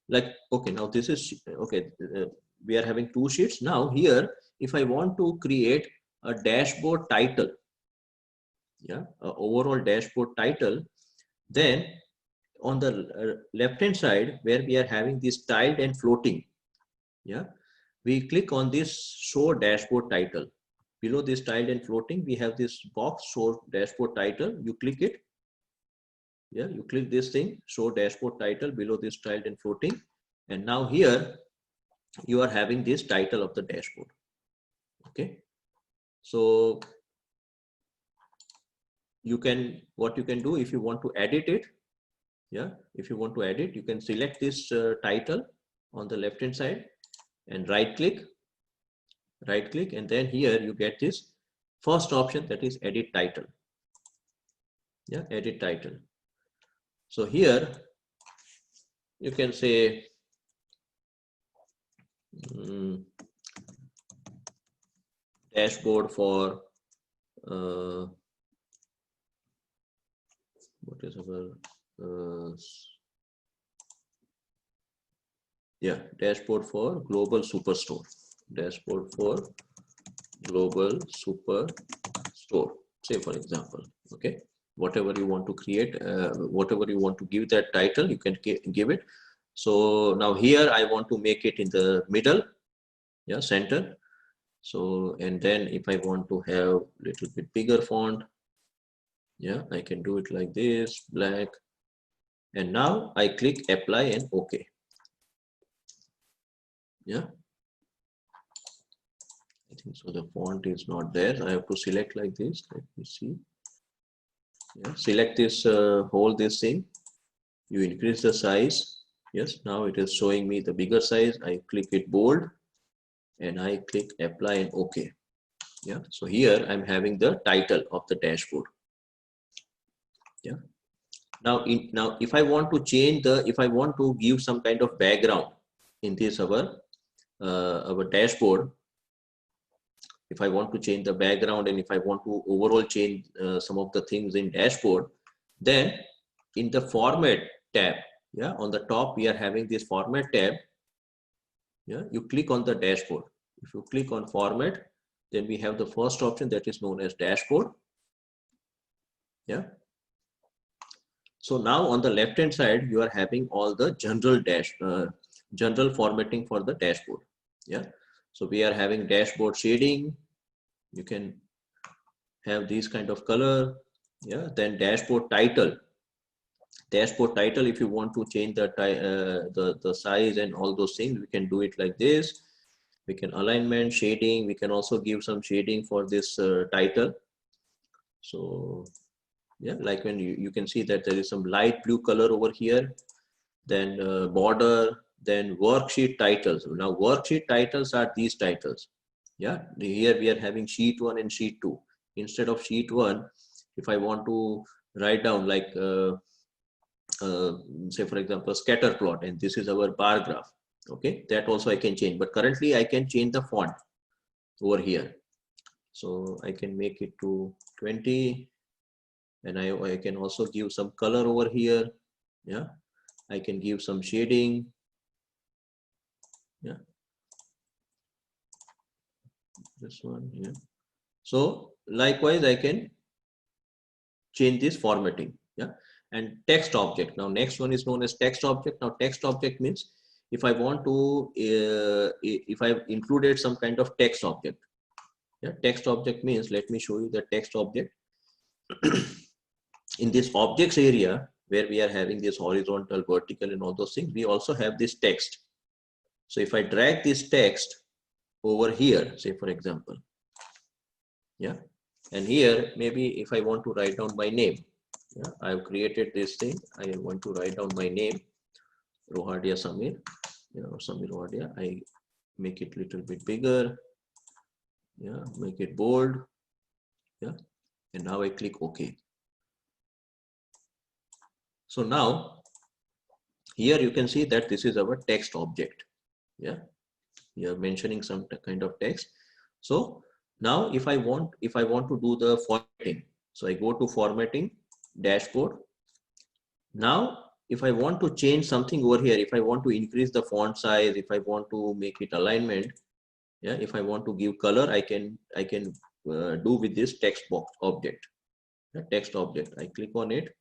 like, okay, now this is, okay, we are having 2 sheets. Now here, if I want to create a dashboard title, yeah, overall dashboard title, then on the left hand side where we are having this tiled and floating, yeah, we click on this show dashboard title. Below this tiled and floating, we have this box show dashboard title. You click it. Yeah, you click this thing, show dashboard title below this tiled and floating. And now here you are having this title of the dashboard. Okay. So you can, what you can do if you want to edit it. Yeah. If you want to edit, you can select this title on the left hand side and right click, and then here you get this first option, that is edit title. Yeah, edit title. So here you can say dashboard for what is our yeah, dashboard for global superstore. Dashboard for global superstore, say for example. Okay, whatever you want to create, whatever you want to give that title, you can give it. So now here I want to make it in the middle, yeah, center. So, and then if I want to have little bit bigger font, yeah, I can do it like this, black. And now I click apply and OK. Yeah. I think so. The font is not there. I have to select like this. Let me see. Yeah. Select this, hold this thing. You increase the size. Yes. Now it is showing me the bigger size. I click it bold and I click apply and OK. Yeah. So here I'm having the title of the dashboard. Yeah. Now, if I want to change if I want to give some kind of background in this our dashboard, if I want to change the background and if I want to overall change some of the things in dashboard, then in the format tab, yeah, on the top we are having this format tab. Yeah, you click on the dashboard. If you click on format, then we have the first option that is known as dashboard. Yeah. So now on the left hand side, you are having all the general formatting for the dashboard. Yeah. So we are having dashboard shading. You can have these kind of color. Yeah. Then dashboard title. Dashboard title, if you want to change the size and all those things, we can do it like this. We can alignment, shading. We can also give some shading for this title. So yeah, like when you can see that there is some light blue color over here, then border, then worksheet titles. Now worksheet titles are these titles. Yeah, here we are having sheet 1 and sheet 2. Instead of sheet 1, if I want to write down like say for example scatter plot, and this is our bar graph. Okay, that also I can change, but currently I can change the font over here. So I can make it to 20. And I can also give some color over here. Yeah, I can give some shading. Yeah, this one here. So likewise, I can change this formatting. Yeah, and text object. Now next one is known as text object. Now text object means if I want to, if I've included some kind of text object. Yeah, text object means, let me show you the text object. In this objects area where we are having this horizontal, vertical and all those things, we also have this text. So if I drag this text over here, say for example, yeah, and here maybe if I want to write down my name, yeah, I've created this thing. I want to write down my name, Rohadia Samir, you know, Samir Rohadia. I make it a little bit bigger, yeah, make it bold, yeah, and now I click OK. So now here you can see that this is our text object. Yeah, we are mentioning some kind of text. So now if I want to do the formatting, so I go to formatting, dashboard. Now if I want to change something over here, if I want to increase the font size, if I want to make it alignment, yeah, if I want to give color, I can do with this text box object, text object. I click on it,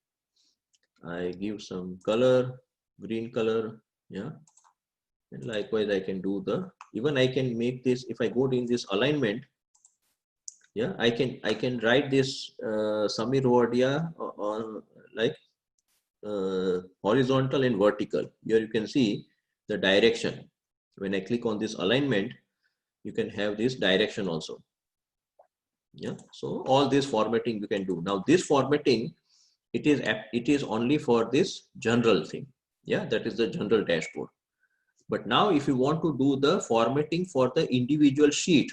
I give some color, green color, yeah, and likewise I can do the, even I can make this, if I go in this alignment, yeah, I can write this Samir Rohadia on like horizontal and vertical. Here you can see the direction. When I click on this alignment, you can have this direction also. Yeah, so all this formatting you can do. Now this formatting, it is only for this general thing. Yeah, that is the general dashboard. But now if you want to do the formatting for the individual sheet,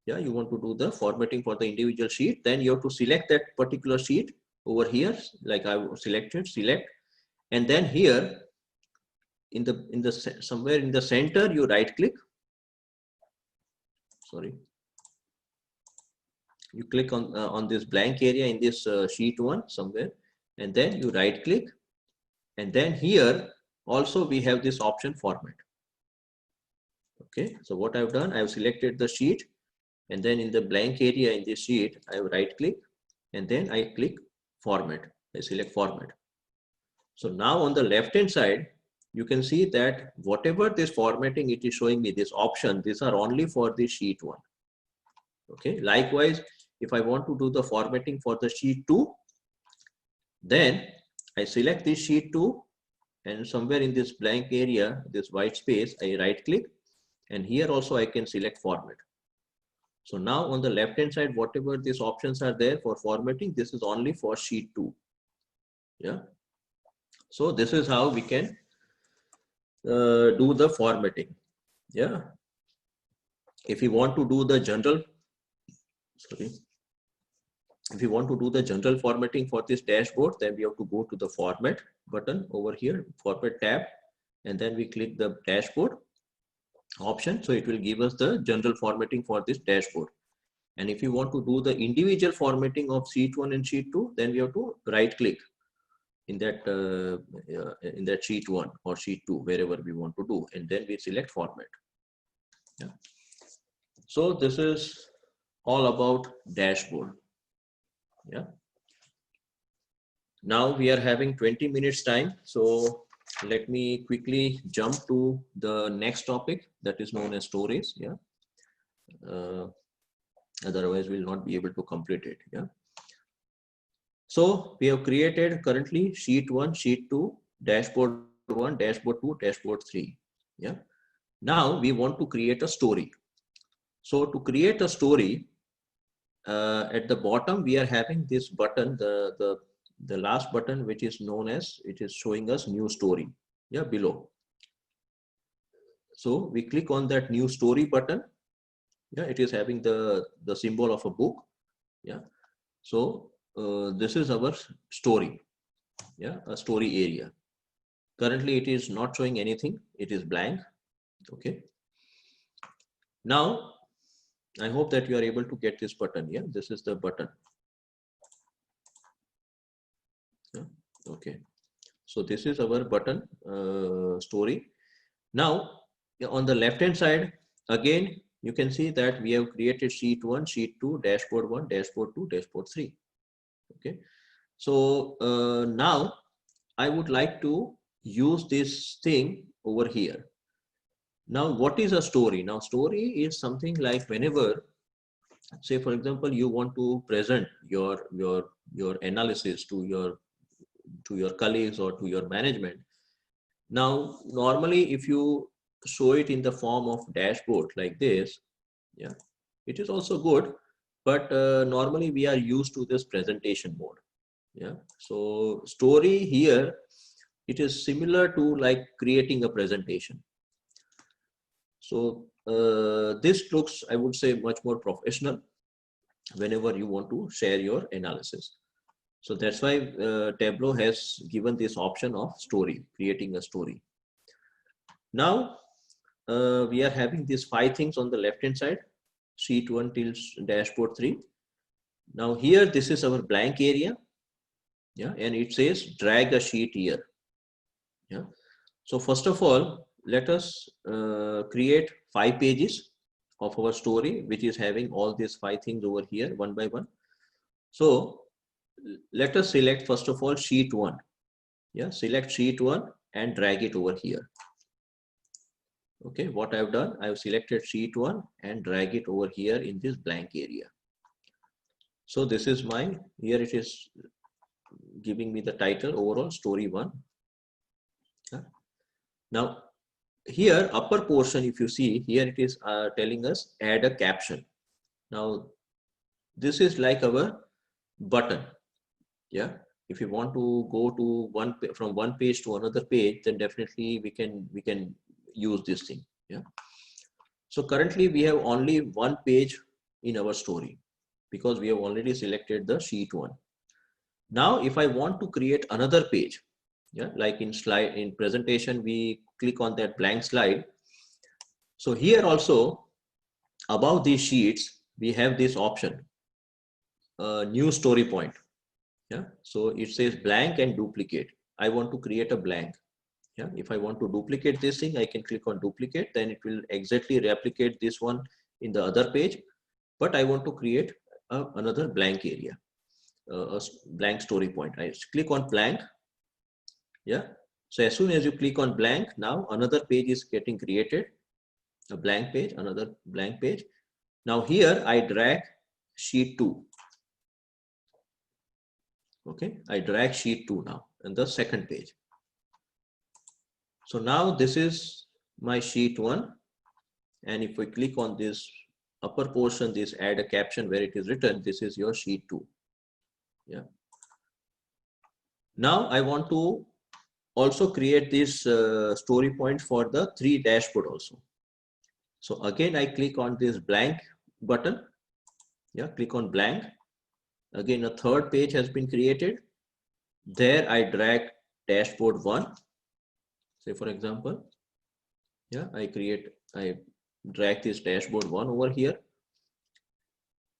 yeah, you want to do the formatting for the individual sheet, then you have to select that particular sheet over here, like I selected, select, and then here in the somewhere in the center you right click, sorry, you click on this blank area in this sheet 1 somewhere, and then you right click, and then here also we have this option format. Okay, so what I've done, I've selected the sheet, and then in the blank area in this sheet I right click, and then I click format. I select format. So now on the left hand side you can see that whatever this formatting it is showing me, this option, these are only for the sheet 1. Okay, likewise if I want to do the formatting for the sheet 2, then I select this sheet 2, and somewhere in this blank area, this white space, I right click, and here also I can select format. So now on the left hand side, whatever these options are there for formatting, this is only for sheet 2. Yeah, so this is how we can do the formatting. Yeah, if you want to do the general, sorry, if you want to do the general formatting for this dashboard, then we have to go to the format button over here, format tab, and then we click the dashboard option. So it will give us the general formatting for this dashboard. And if you want to do the individual formatting of sheet 1 and sheet 2, then we have to right click in that sheet 1 or sheet 2, wherever we want to do, and then we select format. Yeah. So this is all about dashboard. Yeah. Now we are having 20 minutes time. So let me quickly jump to the next topic, that is known as stories. Yeah. Otherwise we'll not be able to complete it. Yeah. So we have created currently sheet 1, sheet 2, dashboard 1, dashboard 2, dashboard 3. Yeah. Now we want to create a story. So to create a story, at the bottom we are having this button, the last button, which is known as, it is showing us new story. Yeah, below. So we click on that new story button. Yeah, it is having the symbol of a book. Yeah. So this is our story. Yeah, a story area. Currently it is not showing anything, it is blank. Okay. Now I hope that you are able to get this button. Yeah, this is the button. Yeah. Okay. So this is our button story. Now on the left hand side, again you can see that we have created sheet 1, sheet 2, dashboard 1, dashboard 2, dashboard 3. Okay. So now I would like to use this thing over here. Now what is a story? Now story is something like, whenever, say for example, you want to present your analysis to your colleagues or to your management. Now normally if you show it in the form of dashboard like this, yeah, it is also good, but normally we are used to this presentation mode. Yeah. So story here, it is similar to like creating a presentation. So this looks, I would say, much more professional whenever you want to share your analysis. So that's why Tableau has given this option of story, creating a story. Now we are having these 5 things on the left hand side, sheet 1 till dashboard 3. Now here, this is our blank area. Yeah, and it says drag a sheet here. Yeah. So first of all, let us create 5 pages of our story, which is having all these 5 things over here one by one. So let us select first of all sheet 1. Yeah, select sheet 1 and drag it over here. Okay, what I've done, I've selected sheet 1 and drag it over here in this blank area. So this is my, here it is giving me the title overall story 1. Yeah. Now here upper portion, if you see here, it is telling us add a caption. Now this is like our button. Yeah, if you want to go to from one page to another page, then definitely we can use this thing. Yeah. So currently we have only one page in our story because we have already selected the sheet 1. Now if I want to create another page, yeah, like in presentation we click on that blank slide. So here also above these sheets we have this option, new story point. Yeah, so it says blank and duplicate. I want to create a blank. Yeah, if I want to duplicate this thing, I can click on duplicate, then it will exactly replicate this one in the other page. But I want to create another blank area, a blank story point. I click on blank. Yeah, so as soon as you click on blank, now another page is getting created, a blank page, another blank page. Now here I drag sheet 2. Okay, I drag sheet 2 now and the second page. So now this is my sheet 1, and if we click on this upper portion, this add a caption where it is written, this is your sheet 2. Yeah. Now I want to also create this story point for the 3 dashboard also. So again I click on this blank button. Yeah, click on blank. Again a third page has been created. There I drag dashboard 1. Say for example, yeah, I drag this dashboard 1 over here.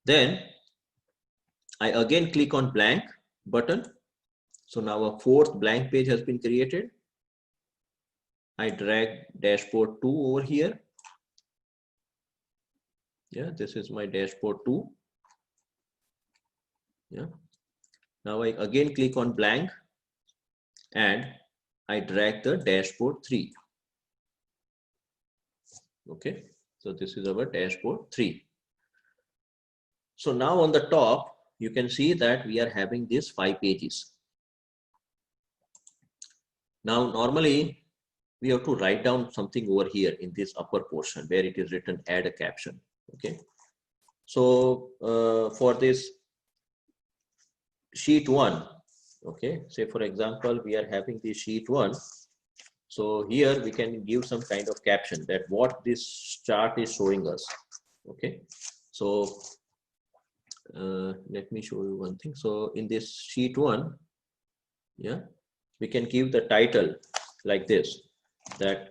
Then I again click on blank button So now a fourth blank page has been created. I drag dashboard 2 over here. Yeah, this is my dashboard 2. Yeah. Now I again click on blank and I drag the dashboard 3. Okay, so this is our dashboard 3. So now on the top, you can see that we are having these 5 pages. Now normally we have to write down something over here in this upper portion where it is written add a caption. Okay, so for this sheet 1, okay, say for example we are having this sheet 1. So here we can give some kind of caption that what this chart is showing us. Okay, so let me show you one thing. So in this sheet 1, yeah, we can give the title like this, that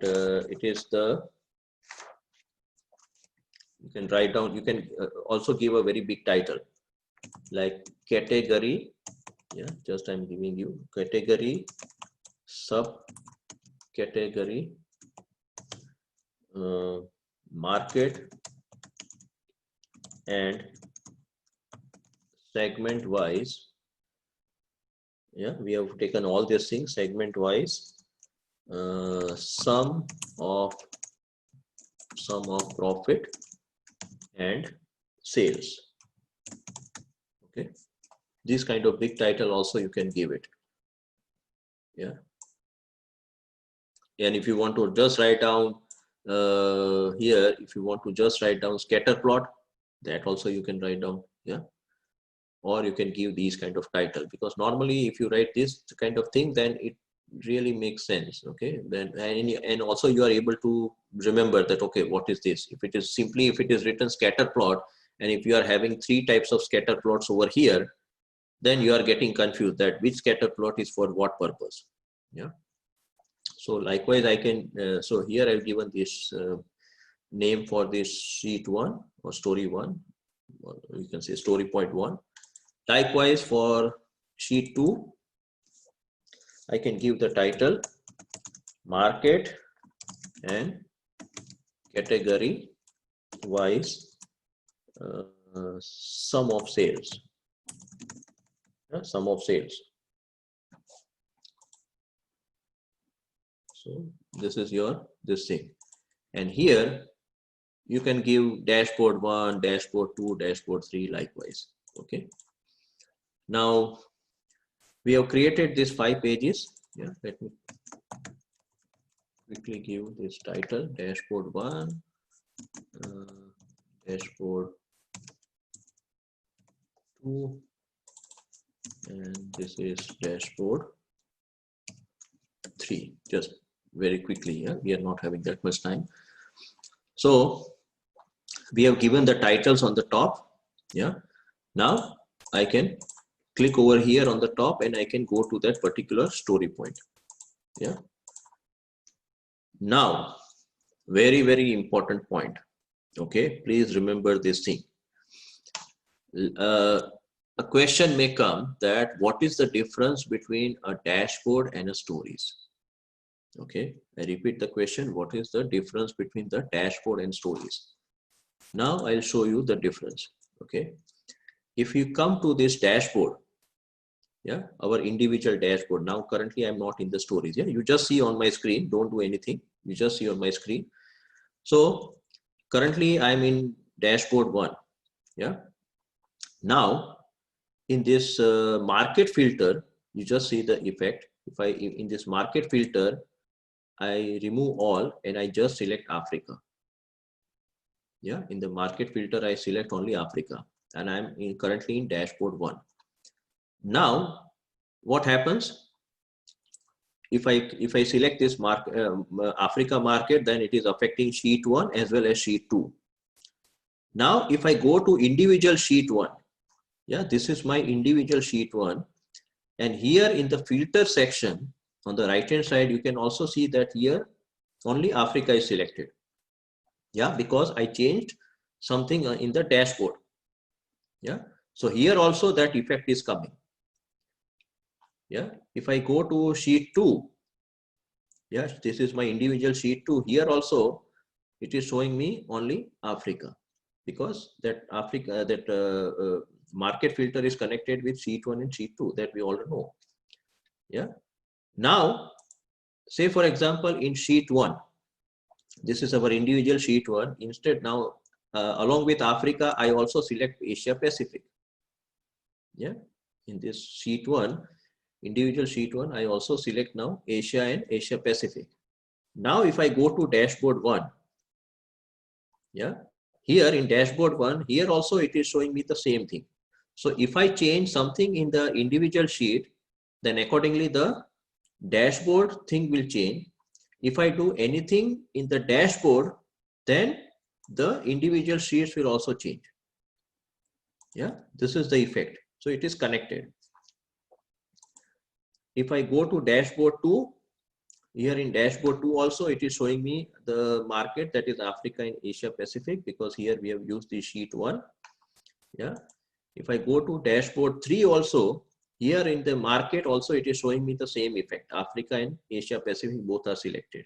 it is the, you can write down, you can also give a very big title like category. Yeah, just I'm giving you category, subcategory, market and segment wise. Yeah, we have taken all these things segment wise, sum of profit and sales. Okay, this kind of big title also you can give it. Yeah, and if you want to just write down here, if you want to just write down scatter plot, that also you can write down. Yeah, or you can give these kind of title, because normally if you write this kind of thing, then it really makes sense. Okay, then and also you are able to remember that, okay, what is this? If it is simply, if it is written scatter plot, and if you are having 3 types of scatter plots over here, then you are getting confused that which scatter plot is for what purpose. Yeah, so likewise I can so here I've given this name for this sheet 1 or story 1, or you can say story point 1. Likewise for sheet 2, I can give the title market and category wise sum of sales. Sum of sales. So this is your this thing, and here you can give dashboard 1, dashboard 2, dashboard 3 likewise. Okay, now we have created these 5 pages. Yeah, let me quickly give this title dashboard 1, dashboard 2, and this is dashboard 3. Just very quickly, yeah, we are not having that much time. So we have given the titles on the top. Yeah, now I can click over here on the top and I can go to that particular story point. Yeah, now very, very important point. Okay, please remember this thing. A question may come that what is the difference between a dashboard and a stories? Okay, I repeat the question, what is the difference between the dashboard and stories? Now I'll show you the difference. Okay, if you come to this dashboard, yeah, our individual dashboard. Now currently I'm not in the stories. Yeah, you just see on my screen, don't do anything, you just see on my screen. So currently I'm in dashboard 1. Yeah, now in this market filter, you just see the effect. If I, in this market filter, I remove all and I just select Africa. Yeah, in the market filter, I select only Africa, and I'm currently in dashboard 1. Now, what happens? If I select this Africa market, then it is affecting sheet 1 as well as sheet 2. Now, if I go to individual sheet 1, yeah, this is my individual sheet 1, and here in the filter section on the right hand side, you can also see that here only Africa is selected. Yeah, because I changed something in the dashboard. Yeah, so here also that effect is coming. Yeah, if I go to sheet 2, yes, this is my individual sheet 2. Here also, it is showing me only Africa, because that Africa, market filter is connected with sheet 1 and sheet 2, that we already know. Yeah. Now, say for example, in sheet 1, this is our individual sheet 1. Instead, now along with Africa, I also select Asia Pacific. Yeah, in this sheet 1, individual sheet 1, I also select now Asia and Asia Pacific. Now, if I go to dashboard 1, yeah, here in dashboard 1, here also it is showing me the same thing. So if I change something in the individual sheet, then accordingly the dashboard thing will change. If I do anything in the dashboard, then the individual sheets will also change. Yeah, this is the effect. So it is connected. If I go to dashboard 2, here in dashboard 2 also it is showing me the market, that is Africa and Asia Pacific, because here we have used the sheet 1. Yeah. If I go to dashboard 3 also, here in the market also it is showing me the same effect. Africa and Asia Pacific both are selected.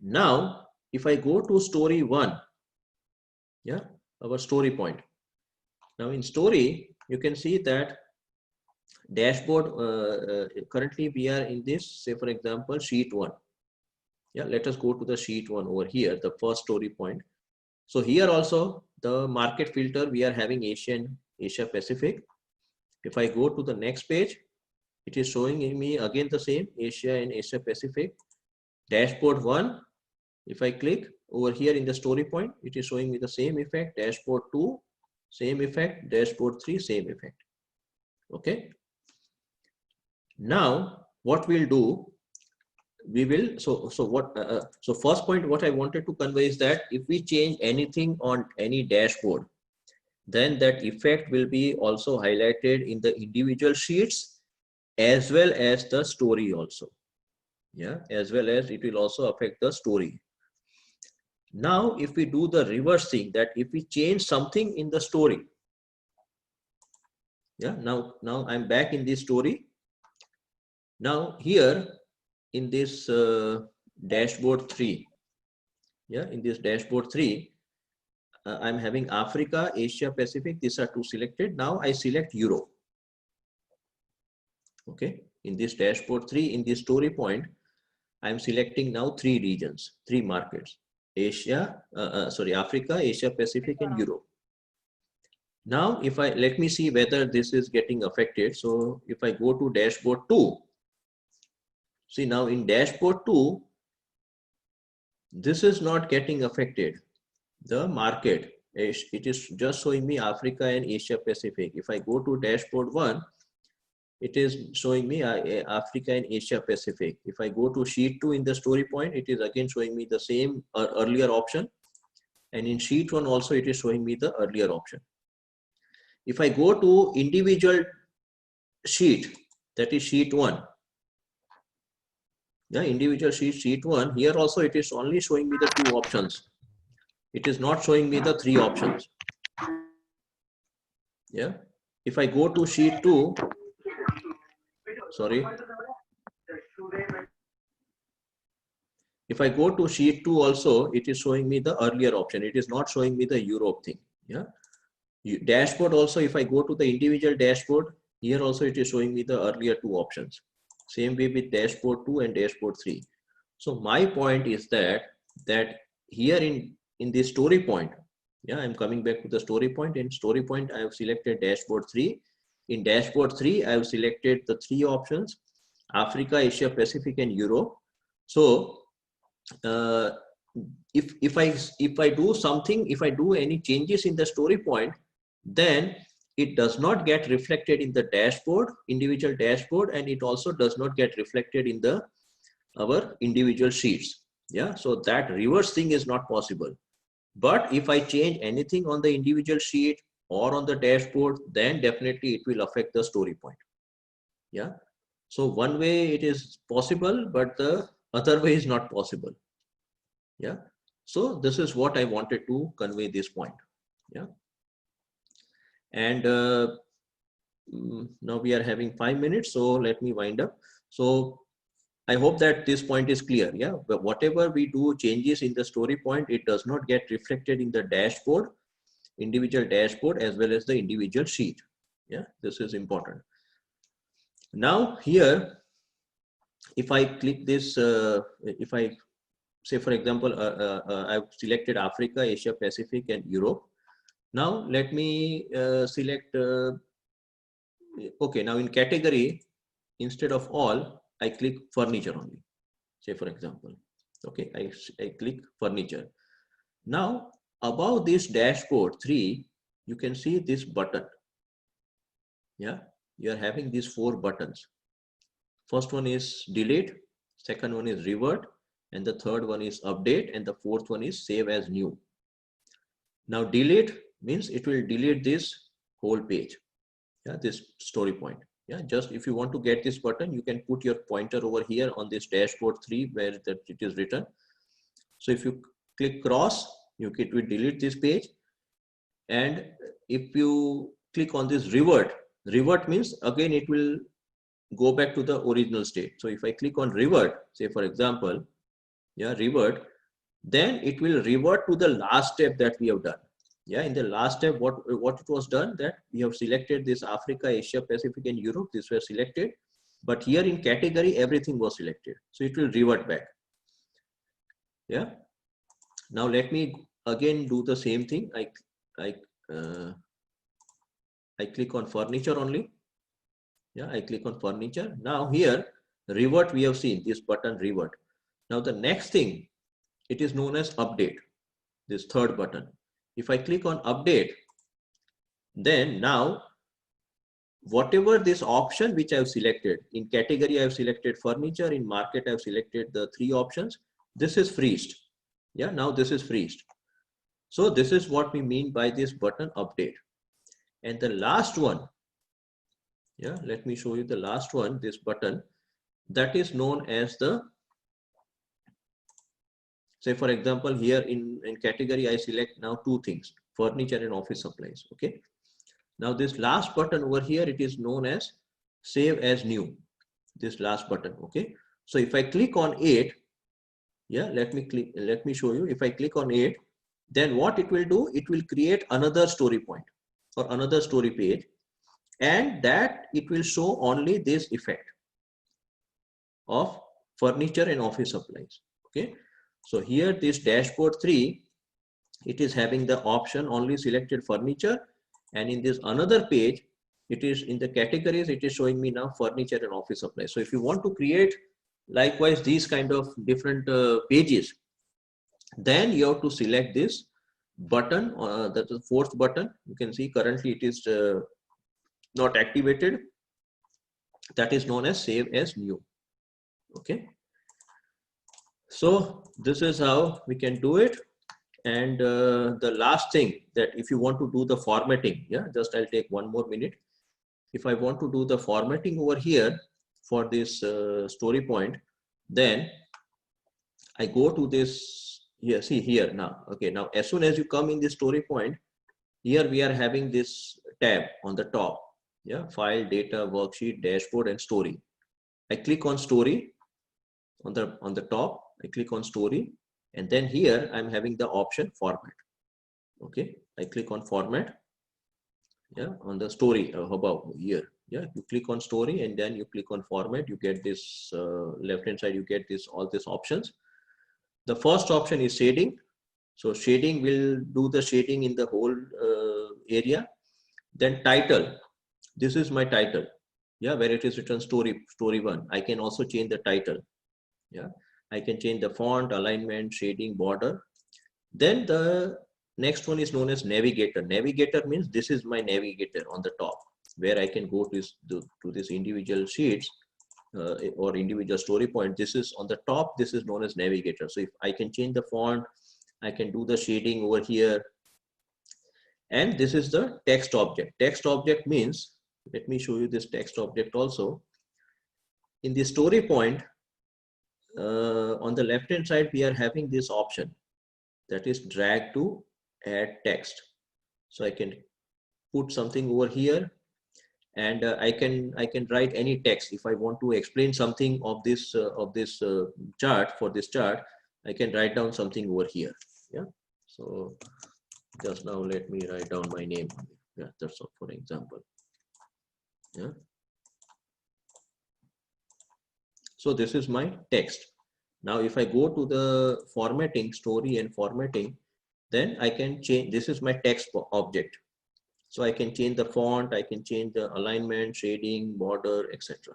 Now, if I go to story 1, yeah, our story point. Now in story, you can see that dashboard, currently we are in this, say for example, sheet 1. Yeah, let us go to the sheet 1 over here, the first story point. So here also the market filter, we are having Asia Pacific. If I go to the next page, it is showing me again the same Asia and Asia Pacific. Dashboard 1, if I click over here in the story point, it is showing me the same effect. Dashboard 2, same effect. Dashboard 3, same effect. Okay. Now what we'll do, we will, so first point what I wanted to convey is that if we change anything on any dashboard, then that effect will be also highlighted in the individual sheets as well as the story also. Yeah, as well as it will also affect the story. Now if we do the reverse thing, that if we change something in the story, yeah, now I'm back in this story. Now here in this dashboard 3, yeah, in this dashboard 3, I'm having Africa, Asia Pacific, these are 2 selected. Now I select Europe. Okay, in this dashboard 3, in this story point, I'm selecting now 3 regions, 3 markets: Africa, Asia Pacific, and Europe. Now if I, let me see whether this is getting affected. So if I go to dashboard 2, see now in dashboard 2, this is not getting affected. The market, it is just showing me Africa and Asia Pacific. If I go to dashboard 1, it is showing me Africa and Asia Pacific. If I go to sheet 2 in the story point, it is again showing me the same earlier option. And in sheet 1 also it is showing me the earlier option. If I go to individual sheet, that is sheet 1. Yeah, individual sheet 1, here also it is only showing me the 2 options. It is not showing me the 3 options. Yeah. If I go to sheet 2, sorry. If I go to sheet 2 also, it is showing me the earlier option. It is not showing me the Europe thing. Yeah. Dashboard also, if I go to the individual dashboard, here also it is showing me the earlier 2 options. Same way with dashboard 2 and dashboard 3. So my point is that here in this story point, yeah, I'm coming back to the story point. In story point, I have selected dashboard 3. In dashboard 3, I have selected the 3 options: Africa, Asia Pacific, and Europe. So if I do something, if I do any changes in the story point, then it does not get reflected in the dashboard, individual dashboard, and it also does not get reflected in the our individual sheets. Yeah, so that reverse thing is not possible. But if I change anything on the individual sheet or on the dashboard, then definitely it will affect the story point. Yeah, so one way it is possible, but the other way is not possible. Yeah, so this is what I wanted to convey this point. Yeah, and now we are having 5 minutes, so let me wind up. So I hope that this point is clear. Yeah, but whatever we do changes in the story point, it does not get reflected in the dashboard, individual dashboard, as well as the individual sheet. Yeah, this is important. Now here, if I click this, if I say, for example, I've selected Africa, Asia Pacific, and Europe. Now let me select, okay, now in category, instead of all, I click furniture only. Say, for example, okay, I click furniture. Now above this dashboard 3, you can see this button. Yeah, you are having these 4 buttons. First one is delete, second one is revert, and the third one is update, and the fourth one is save as new. Now delete means it will delete this whole page. Yeah, this story point. Yeah, just if you want to get this button, you can put your pointer over here on this dashboard 3 where that it is written. So if you click cross, it will delete this page. And if you click on this revert, revert means again it will go back to the original state. So if I click on revert, say for example, yeah, revert, then it will revert to the last step that we have done. Yeah, in the last step, what it was done, that we have selected this Africa, Asia Pacific, and Europe. These were selected, but here in category everything was selected, so it will revert back. Yeah, now let me again do the same thing. I click on furniture only. Yeah, I click on furniture. Now here revert, we have seen this button revert. Now the next thing, it is known as update, this third button. If I click on update, then now whatever this option which I have selected, in category I have selected furniture, in market I have selected the 3 options, this is freezed. Yeah, now this is freezed. So this is what we mean by this button update. And the last one, yeah, let me show you the last one, this button, that is known as the, say for example, here in category I select now 2 things, furniture and office supplies. Okay, now this last button over here, it is known as save as new, this last button. Okay, so if I click on 8, yeah, let me show you. If I click on 8, then what it will do, it will create another story point or another story page, and that it will show only this effect of furniture and office supplies. Okay, so here this dashboard 3, it is having the option only selected furniture, and in this another page, it is in the categories, it is showing me now furniture and office supplies. So if you want to create likewise these kind of different pages, then you have to select this button, that is the 4th button. You can see currently it is not activated. That is known as save as new. Okay, so this is how we can do it. And the last thing, that if you want to do the formatting, yeah, just I'll take 1 more minute. If I want to do the formatting over here for this story point, then I go to this here, see here now. Okay, now as soon as you come in this story point, here we are having this tab on the top. Yeah, file, data, worksheet, dashboard, and story. I click on story on the top. I click on story, and then here I'm having the option format. Okay, I click on format. Yeah, on the story above here. Yeah, you click on story and then you click on format. You get this left hand side. You get this all these options. The first option is shading. So shading will do the shading in the whole area. Then title. This is my title. Yeah, where it is written story 1. I can also change the title. Yeah, I can change the font, alignment, shading, border. Then the next one is known as navigator. Navigator means this is my navigator on the top, where I can go to this individual sheets or individual story point. This is on the top. This is known as navigator. So if I can change the font, I can do the shading over here. And this is the text object. Text object means, let me show you this text object also. In the story point, on the left hand side, we are having this option, that is drag to add text. So I can put something over here, and I can write any text. If I want to explain something of this chart, for this chart, I can write down something over here. Yeah. So just now let me write down my name. Yeah, that's all, for example. Yeah. So this is my text. Now if I go to the formatting, story and formatting, then I can change. This is my text object. So I can change the font, I can change the alignment, shading, border, etc.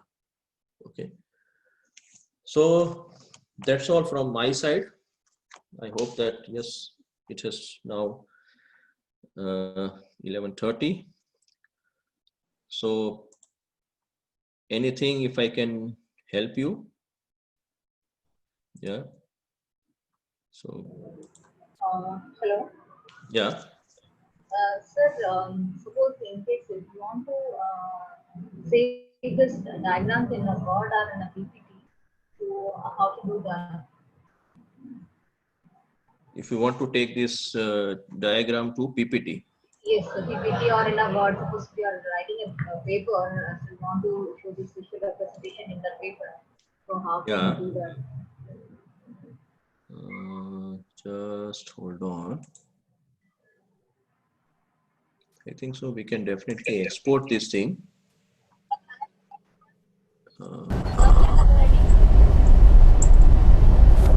Okay. So that's all from my side. I hope that, yes, it is now 11:30. So anything, if I can help you. Yeah. So Hello. yeah. Sir, suppose in case if you want to save this diagrams in a Word or in a PPT, so how to do that? If you want to take this diagram to PPT. Yes, the PPT or in a Word, suppose we are writing a paper, so we want to show this visual representation in the paper. So how can Yeah. we do that? Just hold on. I think so. We can definitely export this thing.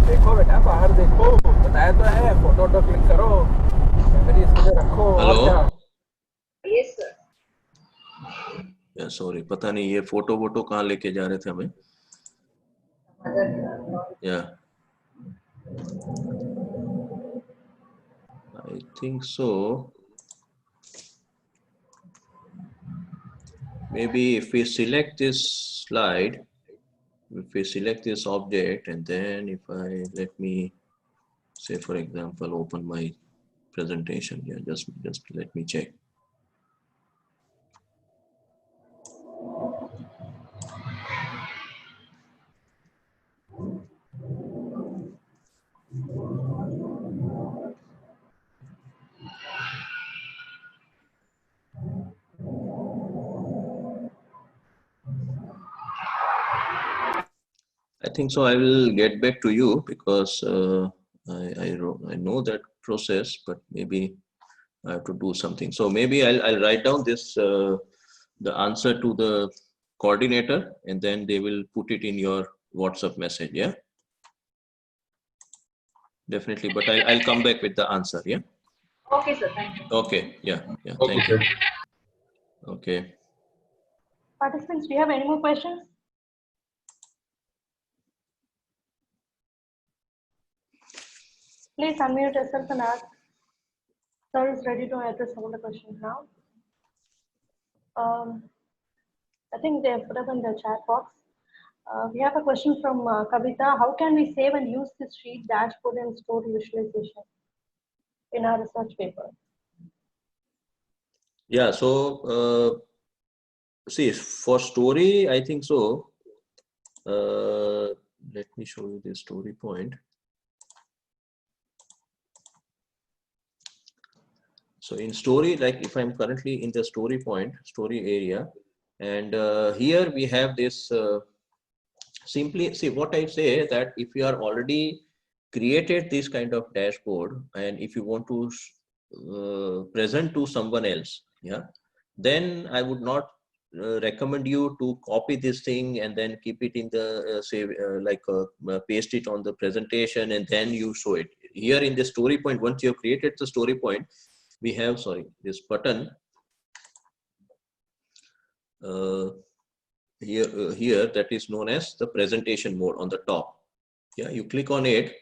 देखो बेटा बाहर देखो बताया तो है photo तो click करो कैमरे सीधे रखो और Hello? क्या Yes, sir. Yeah, sorry, पता नहीं ये फोटो वोटो कहाँ लेके जा रहे थे हमें. Yeah. I think so. Maybe if we select this slide, if we select this object, and then if I let me say, for example, open my presentation. Yeah, just let me check. I think so. I will get back to you because I know that process, but maybe I have to do something. So maybe I'll write down this the answer to the coordinator, and then they will put it in your WhatsApp message. Yeah, definitely. But I'll come back with the answer. Yeah. Okay, sir. Thank you. Okay. Yeah. Yeah. Okay, Thank you. Okay. Participants, do you have any more questions? Please unmute yourself and ask. Sir is ready to address all the questions now. I think they have put up in the chat box. We have a question from Kavita. How can we save and use this sheet, dashboard, and story visualization in our research paper? Yeah. So see, for story, I think so. Let me show you the story point. So in story, like if I'm currently in the story point, story area, and here we have this simply, see what I say, that if you are already created this kind of dashboard, and if you want to present to someone else, yeah, then I would not recommend you to copy this thing and then keep it in the paste it on the presentation and then you show it. Here in the story point, once you have created the story point, we have, sorry, this button here that is known as the presentation mode on the top. Yeah, you click on it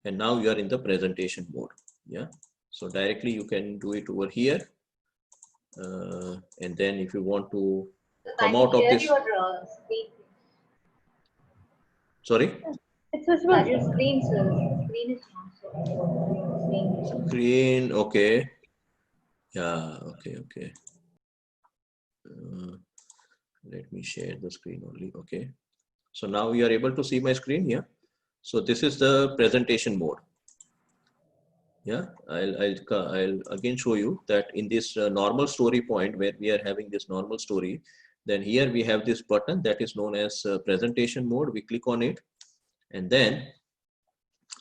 and now you are in the presentation mode. Yeah, so directly you can do it over here, and then if you want to come out of this, Your screen. sorry, It's visible. That is screen, sir. Screen is not so. screen. Okay, yeah, okay. Let me share the screen only. Okay, so now you are able to see my screen here. So this is the presentation mode. Yeah, I'll again show you that in this normal story point where we are having this normal story, then here we have this button that is known as presentation mode. We click on it, and then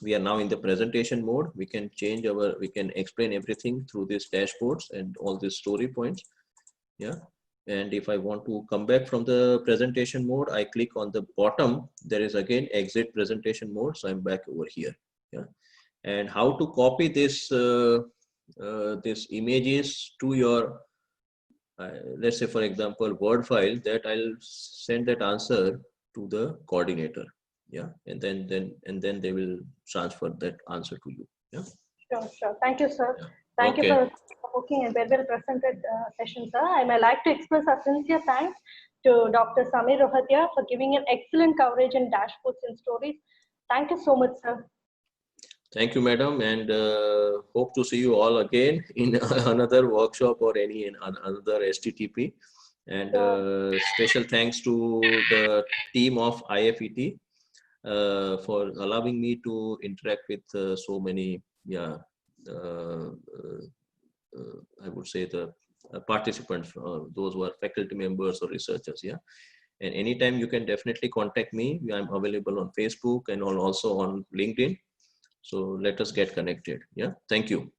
we are now in the presentation mode. We can change we can explain everything through these dashboards and all these story points. Yeah. And if I want to come back from the presentation mode, I click on the bottom. There is again exit presentation mode. So I'm back over here. Yeah. And how to copy this this images to your let's say, for example, Word file, that I'll send that answer to the coordinator. Yeah. And then they will transfer that answer to you. Yeah. Sure, sure. Thank you, sir. Yeah. Thank you Okay. for provoking and very well presented session, sir. I may like to express our sincere thanks to Dr. Samir Rohatia for giving an excellent coverage in dashboards and stories. Thank you so much, sir. Thank you, madam, and hope to see you all again in another workshop or any in another STTP. And special thanks to the team of IFET for allowing me to interact with so many, yeah, I would say the participants, those who are faculty members or researchers. Yeah. And anytime you can definitely contact me. I'm available on Facebook and also on LinkedIn. So let us get connected. Yeah. Thank you.